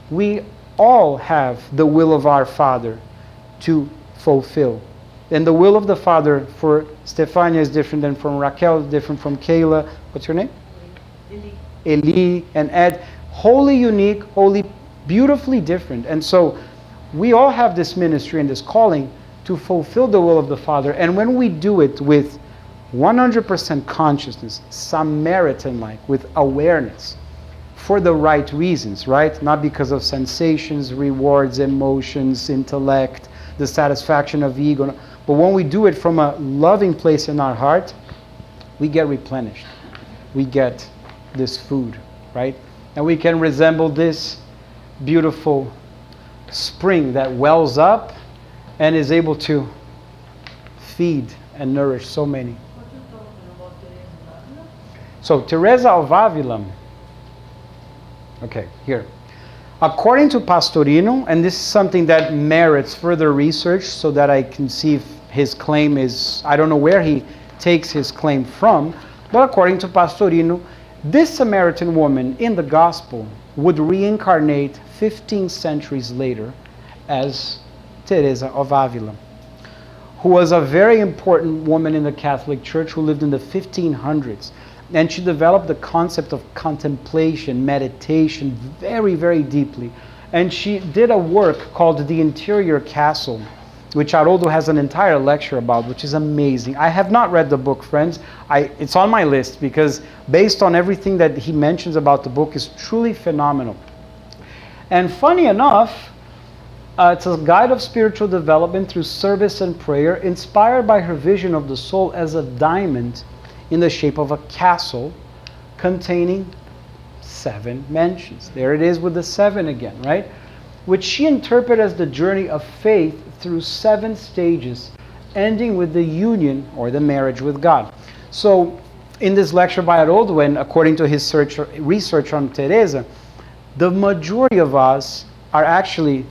we all have the will of our Father to fulfill. And the will of the Father for Stefania is different than from Raquel, different from Kayla. What's your name? Eli and Ed. Wholly unique, wholly beautifully different. And so we all have this ministry and this calling to fulfill the will of the Father. And when we do it with 100% consciousness, Samaritan-like, with awareness, for the right reasons, right? Not because of sensations, rewards, emotions, intellect, the satisfaction of ego. But when we do it from a loving place in our heart, we get replenished. We get this food, right? And we can resemble this beautiful spring that wells up and is able to feed and nourish so many. So Teresa of Avila, okay, here. According to Pastorino, and this is something that merits further research so that I can see if his claim is, I don't know where he takes his claim from, but according to Pastorino, this Samaritan woman in the gospel would reincarnate 15 centuries later as Teresa of Avila, who was a very important woman in the Catholic Church who lived in the 1500s. And she developed the concept of contemplation, meditation, very, very deeply. And she did a work called The Interior Castle, which Haroldo has an entire lecture about, which is amazing. I have not read the book, friends. It's on my list because based on everything that he mentions about the book is truly phenomenal. And funny enough, it's a guide of spiritual development through service and prayer, inspired by her vision of the soul as a diamond in the shape of a castle containing 7 mansions. There it is with the 7 again, right? Which she interpreted as the journey of faith through 7 stages, ending with the union or the marriage with God. So in this lecture by Haroldo, and according to his research on Teresa, the majority of us are actually,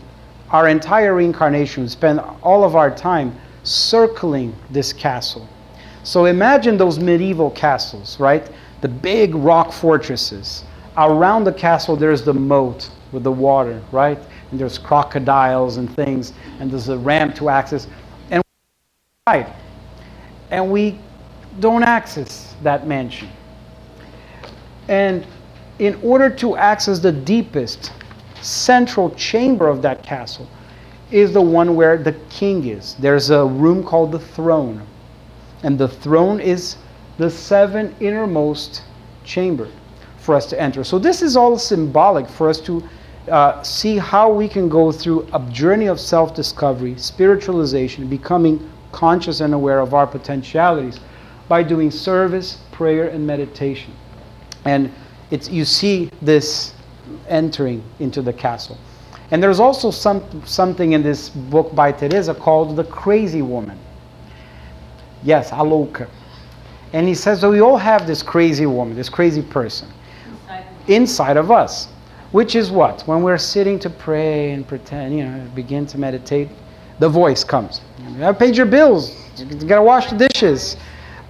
our entire reincarnation, we spend all of our time circling this castle. So imagine those medieval castles, right? The big rock fortresses. Around the castle there's the moat with the water, right? And there's crocodiles and things, and there's a ramp to access. And we don't access that mansion. And in order to access the deepest central chamber of that castle is the one where the king is. There's a room called the throne. And the throne is the 7 innermost chamber for us to enter. So this is all symbolic for us to see how we can go through a journey of self-discovery, spiritualization, becoming conscious and aware of our potentialities by doing service, prayer, and meditation. And you see this entering into the castle. And there's also something in this book by Teresa called The Crazy Woman. Yes, a louca. And he says that we all have this crazy woman, this crazy person inside of us. Which is what? When we're sitting to pray and pretend, begin to meditate, the voice comes. You haven't paid your bills. You got to wash the dishes.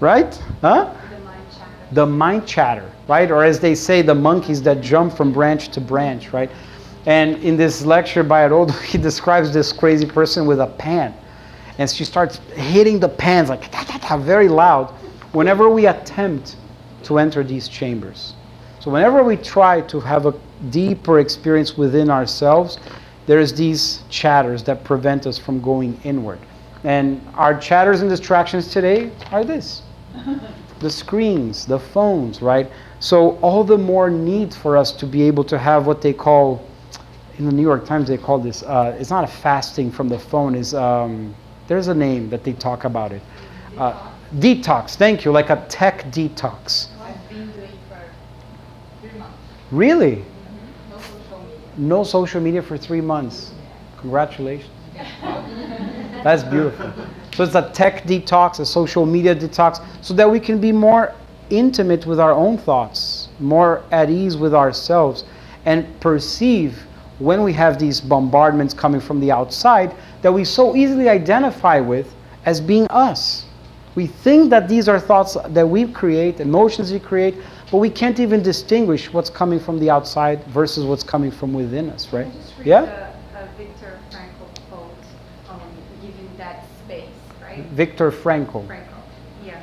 Right? Huh? The mind chatter. Right? Or as they say, the monkeys that jump from branch to branch. Right? And in this lecture by Haroldo, he describes this crazy person with a pan. And she starts hitting the pans like very loud whenever we attempt to enter these chambers. So whenever we try to have a deeper experience within ourselves, there's these chatters that prevent us from going inward. And our chatters and distractions today are this. The screens, the phones, right? So all the more need for us to be able to have what they call, in the New York Times they call this, it's not a fasting from the phone, there's a name that they talk about it. Detox, thank you, like a tech detox. I've been doing for 3 months. Really? Mm-hmm. No social media. No social media for 3 months. Congratulations. That's beautiful. So it's a tech detox, a social media detox, so that we can be more intimate with our own thoughts, more at ease with ourselves, and perceive when we have these bombardments coming from the outside that we so easily identify with as being us. We think that these are thoughts that we create, emotions we create, but we can't even distinguish what's coming from the outside versus what's coming from within us, right? I just read Yeah? a Viktor Frankl quote on giving that space, right? Viktor Frankl. Frankl, yeah.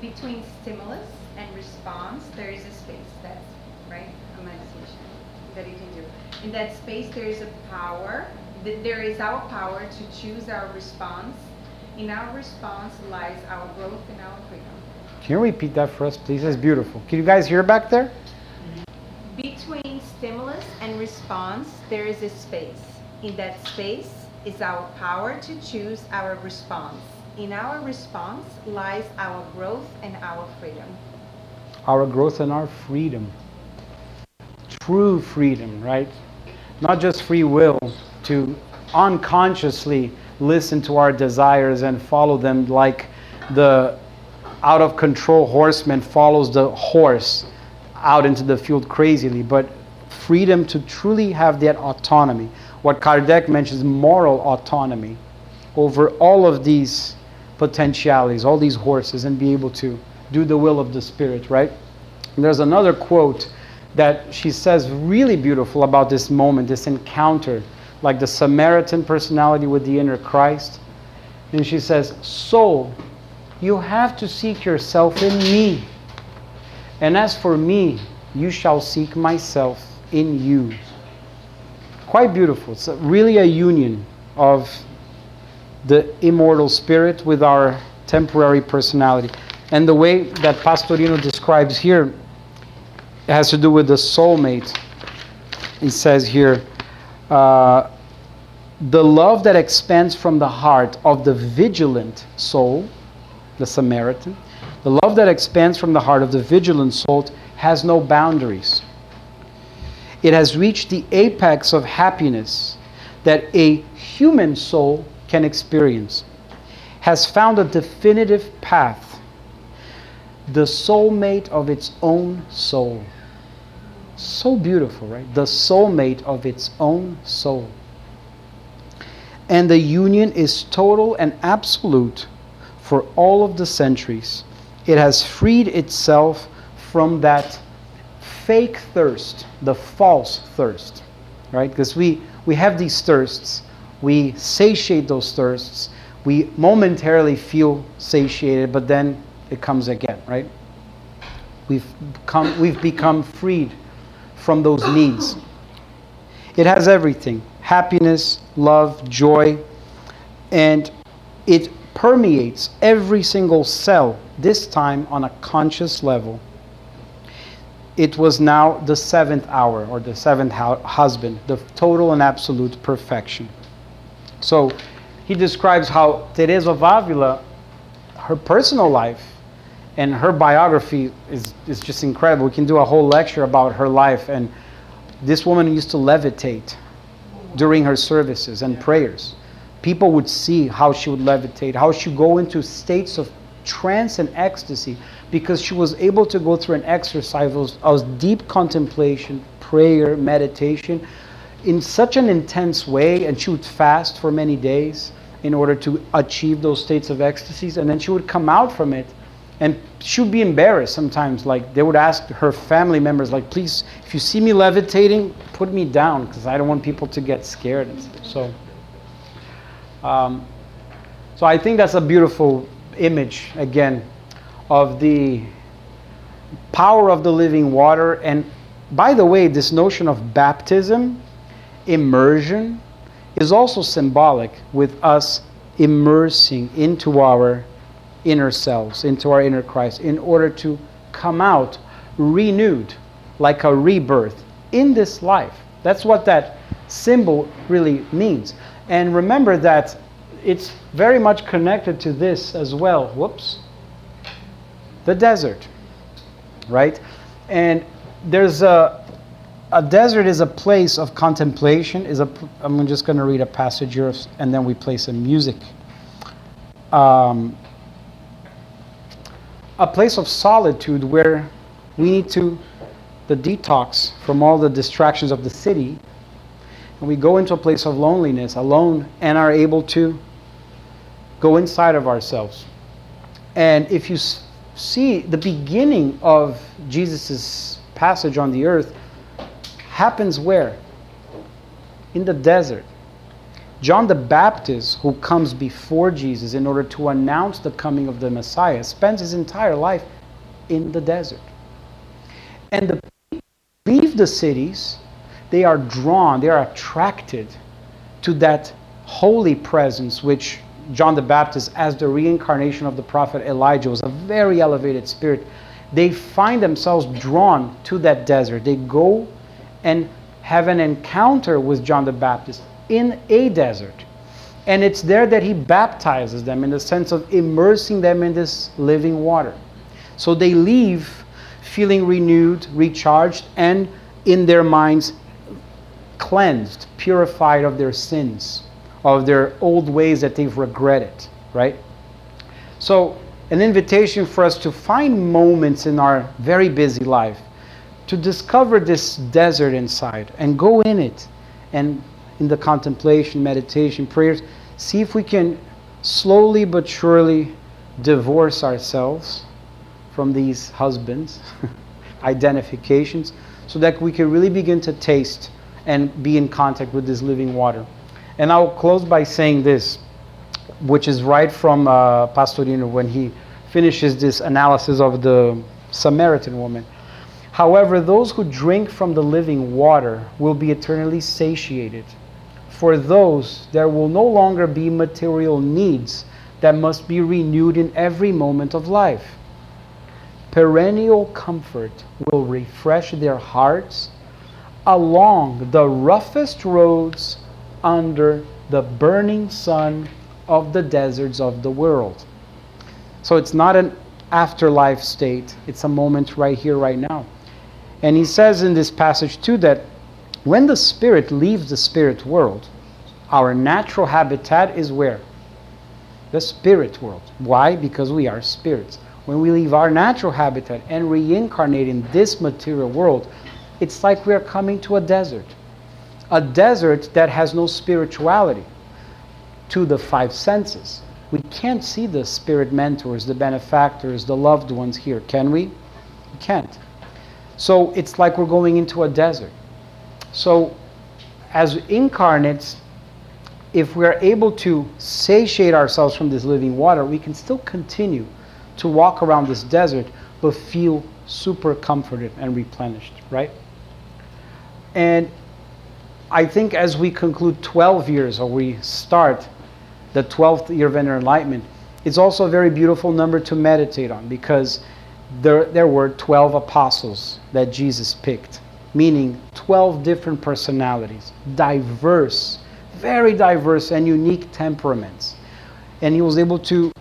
Between stimulus and response, there is a space. That's, right, a meditation that you can do. In that space, there is a power. There is our power to choose our response. In our response lies our growth and our freedom. Can you repeat that for us, please? That's beautiful. Can you guys hear back there? Between stimulus and response, there is a space. In that space is our power to choose our response. In our response lies our growth and our freedom. Our growth and our freedom. True freedom, right? Not just free will to unconsciously listen to our desires and follow them like the out of control horseman follows the horse out into the field crazily, but freedom to truly have that autonomy. What Kardec mentions, moral autonomy over all of these potentialities, all these horses, and be able to do the will of the Spirit, right? And there's another quote that she says really beautiful about this moment, this encounter, like the Samaritan personality with the inner Christ. And she says, "Soul, you have to seek yourself in me. And as for me, you shall seek myself in you." Quite beautiful. It's really a union of the immortal spirit with our temporary personality. And the way that Pastorino describes here, it has to do with the soulmate. He says here, the love that expands from the heart of the vigilant soul, the Samaritan, the love that expands from the heart of the vigilant soul has no boundaries. It has reached the apex of happiness that a human soul can experience, has found a definitive path, the soulmate of its own soul. So beautiful, right? The soulmate of its own soul. And the union is total and absolute for all of the centuries. It has freed itself from that fake thirst, the false thirst, right? Because we have these thirsts, we satiate those thirsts, we momentarily feel satiated, but then it comes again, right? We've become freed from those needs. It has everything: happiness, love, joy, and it permeates every single cell, this time on a conscious level. it was now the seventh hour, or the seventh husband, the total and absolute perfection. So he describes how Teresa of Avila, her personal life and her biography is just incredible. We can do a whole lecture about her life. And this woman used to levitate during her services and prayers. People would see how she would levitate, how she would go into states of trance and ecstasy, because she was able to go through an exercise of deep contemplation, prayer, meditation, in such an intense way. And she would fast for many days in order to achieve those states of ecstasies. And then she would come out from it, and she would be embarrassed sometimes. Like, they would ask her family members, like, please, if you see me levitating, put me down, because I don't want people to get scared. So I think that's a beautiful image, again, of the power of the living water. And by the way, this notion of baptism, immersion, is also symbolic with us immersing into our inner selves, into our inner Christ, in order to come out renewed, like a rebirth in this life. That's what that symbol really means. And remember that it's very much connected to this as well. Whoops. The desert, right? And there's a desert is a place of contemplation. I'm just going to read a passage here, and then we play some music. A place of solitude where we need the detox from all the distractions of the city, and we go into a place of loneliness, alone, and are able to go inside of ourselves. And if you see, the beginning of Jesus' passage on the earth happens where? In the desert. John the Baptist, who comes before Jesus in order to announce the coming of the Messiah, spends his entire life in the desert. And the people leave the cities, they are drawn, they are attracted to that holy presence, which John the Baptist, as the reincarnation of the prophet Elijah, was a very elevated spirit. They find themselves drawn to that desert. They go and have an encounter with John the Baptist in a desert. And it's there that he baptizes them, in the sense of immersing them in this living water. So they leave feeling renewed, recharged, and in their minds cleansed, purified of their sins, of their old ways that they've regretted, right? So an invitation for us to find moments in our very busy life to discover this desert inside and go in it, and in the contemplation, meditation, prayers, see if we can slowly but surely divorce ourselves from these husbands, identifications, so that we can really begin to taste and be in contact with this living water. And I'll close by saying this, which is right from Pastorino when he finishes this analysis of the Samaritan woman. However, those who drink from the living water will be eternally satiated. For those, there will no longer be material needs that must be renewed in every moment of life. Perennial comfort will refresh their hearts along the roughest roads under the burning sun of the deserts of the world. So it's not an afterlife state, it's a moment right here, right now. And he says in this passage too that when the spirit leaves the spirit world, our natural habitat is where? The spirit world. Why? Because we are spirits. When we leave our natural habitat and reincarnate in this material world, it's like we are coming to a desert that has no spirituality to the five senses. We can't see the spirit mentors, the benefactors, the loved ones here, can we? We can't. So it's like we're going into a desert. So as incarnates, if we're able to satiate ourselves from this living water, we can still continue to walk around this desert, but feel super comforted and replenished, right? And I think as we conclude 12 years, or we start the 12th year of inner enlightenment, it's also a very beautiful number to meditate on, because there were 12 apostles that Jesus picked, meaning 12 different personalities, diverse, very diverse and unique temperaments. And he was able to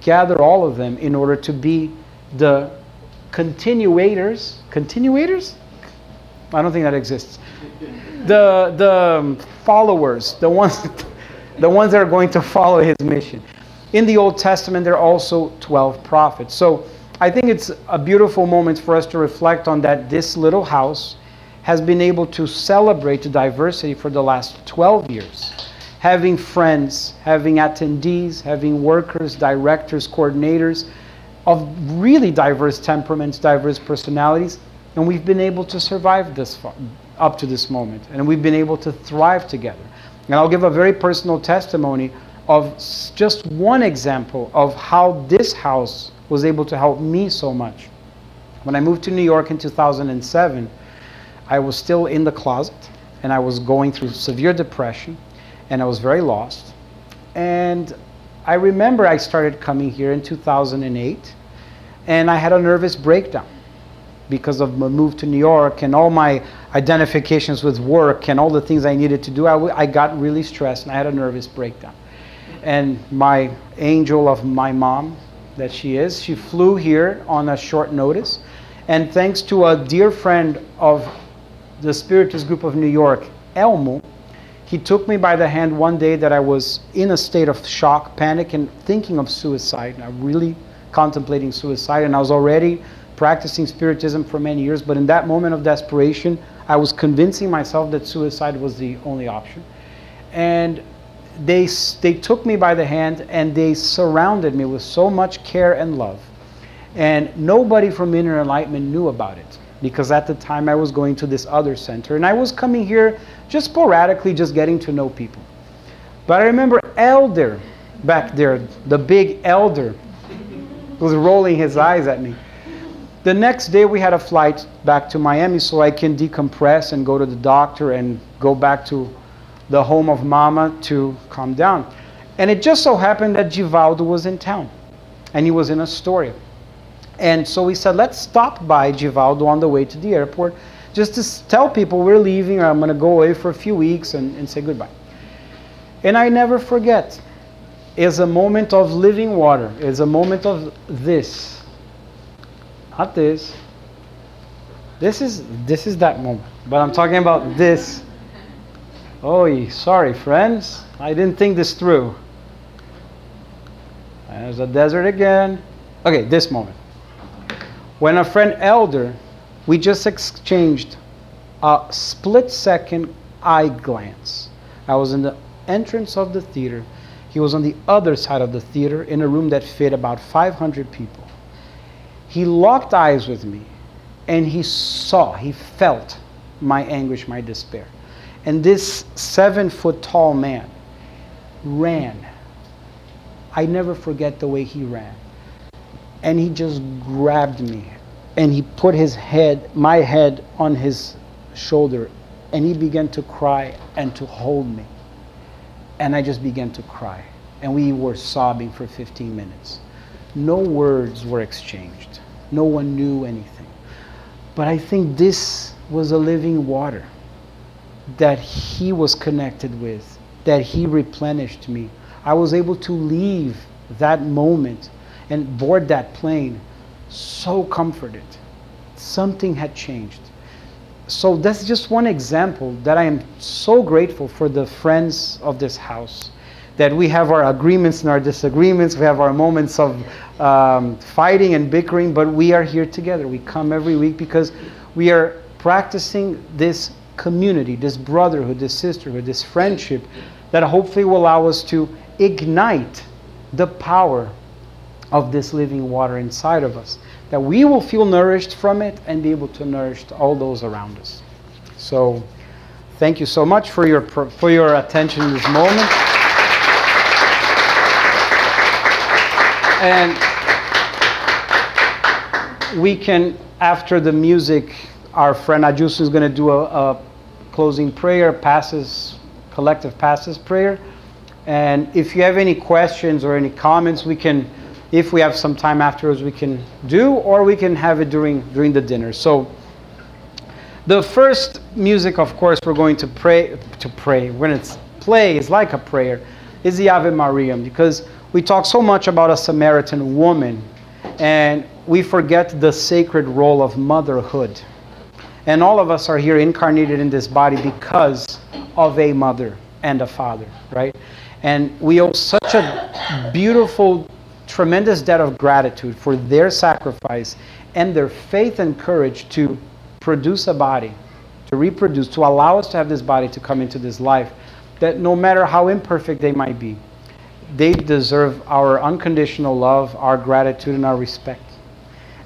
gather all of them in order to be the continuators? I don't think that exists. The followers, the ones that are going to follow his mission. In the Old Testament, there are also 12 prophets. So I think it's a beautiful moment for us to reflect on that this little house has been able to celebrate the diversity for the last 12 years. Having friends, having attendees, having workers, directors, coordinators of really diverse temperaments, diverse personalities, and we've been able to survive this up to this moment, and we've been able to thrive together. And I'll give a very personal testimony of just one example of how this house was able to help me so much. When I moved to New York in 2007, I was still in the closet, and I was going through severe depression, and I was very lost. And I remember I started coming here in 2008, and I had a nervous breakdown because of my move to New York and all my identifications with work and all the things I needed to do. I got really stressed, and I had a nervous breakdown. And my angel of my mom, that she flew here on a short notice. And thanks to a dear friend of the Spiritist group of New York, Elmo, he took me by the hand one day that I was in a state of shock, panic, and thinking of suicide. I'm really contemplating suicide, and I was already practicing Spiritism for many years, but in that moment of desperation, I was convincing myself that suicide was the only option. And they took me by the hand, and they surrounded me with so much care and love. And nobody from Inner Enlightenment knew about it, because at the time I was going to this other center, and I was coming here just sporadically, just getting to know people. But I remember Elder back there, the big Elder, was rolling his eyes at me. The next day we had a flight back to Miami so I can decompress and go to the doctor and go back to the home of Mama to calm down. And it just so happened that Givaldo was in town, and he was in Astoria. And so we said, let's stop by Givaldo on the way to the airport, just to tell people we're leaving, or I'm going to go away for a few weeks and say goodbye. And I never forget, it's a moment of living water. It's a moment of this. Not this. This is that moment. But I'm talking about this. Oh, sorry, friends. I didn't think this through. There's a desert again. Okay, this moment. When a friend Elder, we just exchanged a split-second eye glance. I was in the entrance of the theater. He was on the other side of the theater in a room that fit about 500 people. He locked eyes with me, and he felt my anguish, my despair. And this 7-foot-tall man ran. I never forget the way he ran. And he just grabbed me, and he put my head on his shoulder, and he began to cry and to hold me. And I just began to cry. And we were sobbing for 15 minutes. No words were exchanged. No one knew anything. But I think this was a living water that he was connected with, that he replenished me. I was able to leave that moment and board that plane so comforted. Something had changed. So that's just one example that I am so grateful for the friends of this house, that we have our agreements and our disagreements, we have our moments of fighting and bickering, but we are here together. We come every week because we are practicing this community, this brotherhood, this sisterhood, this friendship that hopefully will allow us to ignite the power of this living water inside of us, that we will feel nourished from it and be able to nourish all those around us. So thank you so much for your attention in this moment. And we can, after the music, our friend Ajuso is going to do a closing prayer, collective passes prayer. And if you have any questions or any comments, we can If we have some time afterwards, we can do, or we can have it during the dinner. So the first music, of course, we're going to pray. When it's play, is like a prayer, is the Ave Maria, because we talk so much about a Samaritan woman, and we forget the sacred role of motherhood. And all of us are here incarnated in this body because of a mother and a father, right? And we owe such a beautiful, tremendous debt of gratitude for their sacrifice and their faith and courage to produce a body, to reproduce, to allow us to have this body to come into this life, that no matter how imperfect they might be, they deserve our unconditional love, our gratitude, and our respect.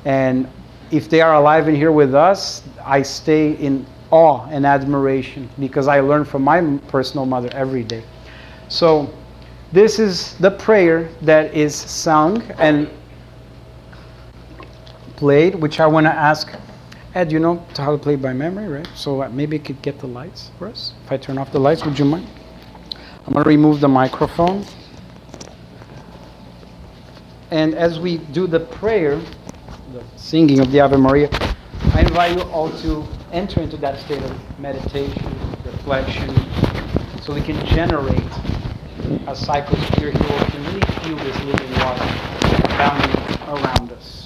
And if they are alive and here with us, I stay in awe and admiration because I learn from my personal mother every day. So this is the prayer that is sung and played, which I want to ask Ed, you know how to play by memory, right? So maybe you could get the lights for us. If I turn off the lights, would you mind? I'm going to remove the microphone. And as we do the prayer, the singing of the Ave Maria, I invite you all to enter into that state of meditation, reflection, so we can generate a psychosphere here where we can really feel this living water abounding around us.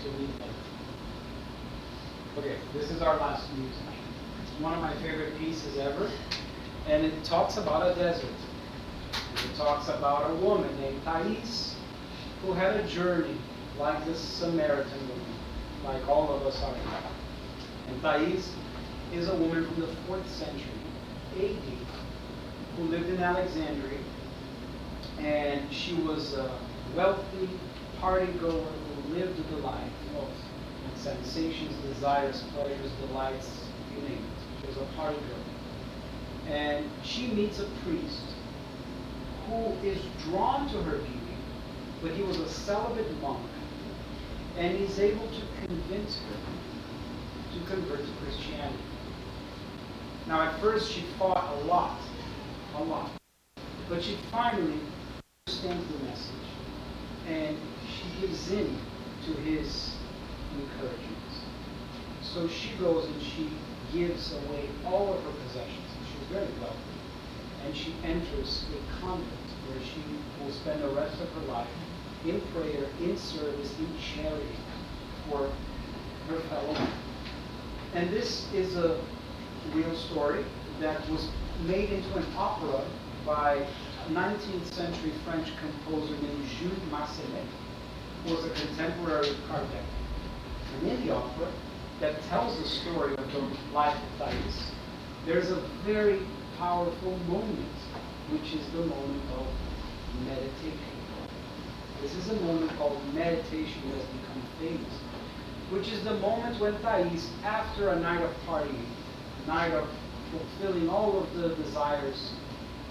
to lead life. Okay, this is our last music. It's one of my favorite pieces ever, and it talks about a desert. And it talks about a woman named Thais who had a journey like this Samaritan woman, like all of us are now. And Thais is a woman from the 4th century AD who lived in Alexandria, and she was a wealthy party goer who lived the life of sensations, desires, pleasures, delights, you name it. She was a party girl. And she meets a priest who is drawn to her beauty, but he was a celibate monk, and he's able to convince her to convert to Christianity. Now at first she fought a lot, but she finally understands the message, and she gives in to his encouragements. So she goes and she gives away all of her possessions. She's very wealthy. And she enters a convent where she will spend the rest of her life in prayer, in service, in charity for her fellow man. And this is a real story that was made into an opera by a 19th century French composer named Jules Massenet, who was a contemporary of Kardec. And in the opera that tells the story of the life of Thais, there's a very powerful moment, which is the moment of meditation. This is a moment called meditation that has become famous, which is the moment when Thais, after a night of partying, a night of fulfilling all of the desires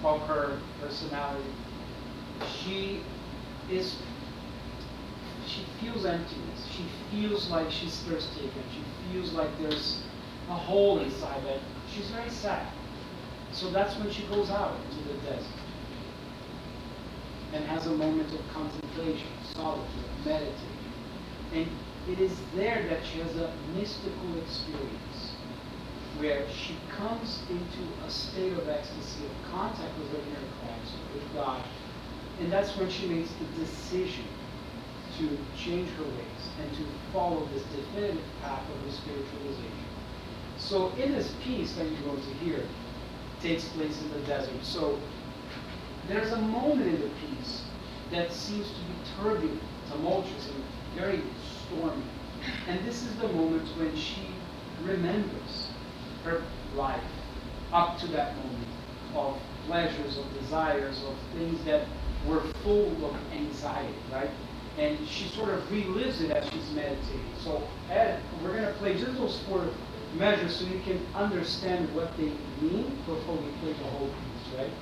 of her personality, she feels emptiness. She feels like she's thirsty again. She feels like there's a hole inside that. She's very sad. So that's when she goes out into the desert and has a moment of contemplation, solitude, meditating. And it is there that she has a mystical experience where she comes into a state of ecstasy, of contact with her inner Christ, with God. And that's when she makes the decision to change her ways and to follow this definitive path of the spiritualization. So in this piece that you're going to hear, takes place in the desert. So there's a moment in the piece that seems to be turbulent, tumultuous, and very stormy. And this is the moment when she remembers her life up to that moment of pleasures, of desires, of things that were full of anxiety, right? And she sort of relives it as she's meditating. So Ed, we're going to play just those 4 measures so you can understand what they mean before we play the whole piece, right?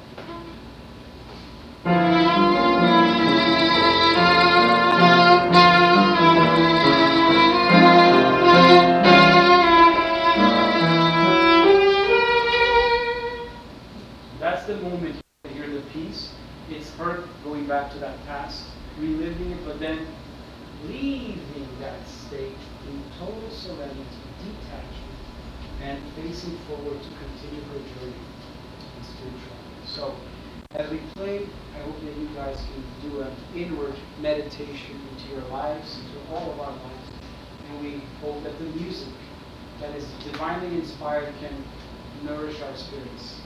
That's the moment you hear the piece. It's her going back to that past, reliving it, but then leaving that state in total serenity, detachment, and facing forward to continue her journey in spirituality. So, as we play, I hope that you guys can do an inward meditation into your lives, into all of our lives, and we hope that the music that is divinely inspired can nourish our spirits.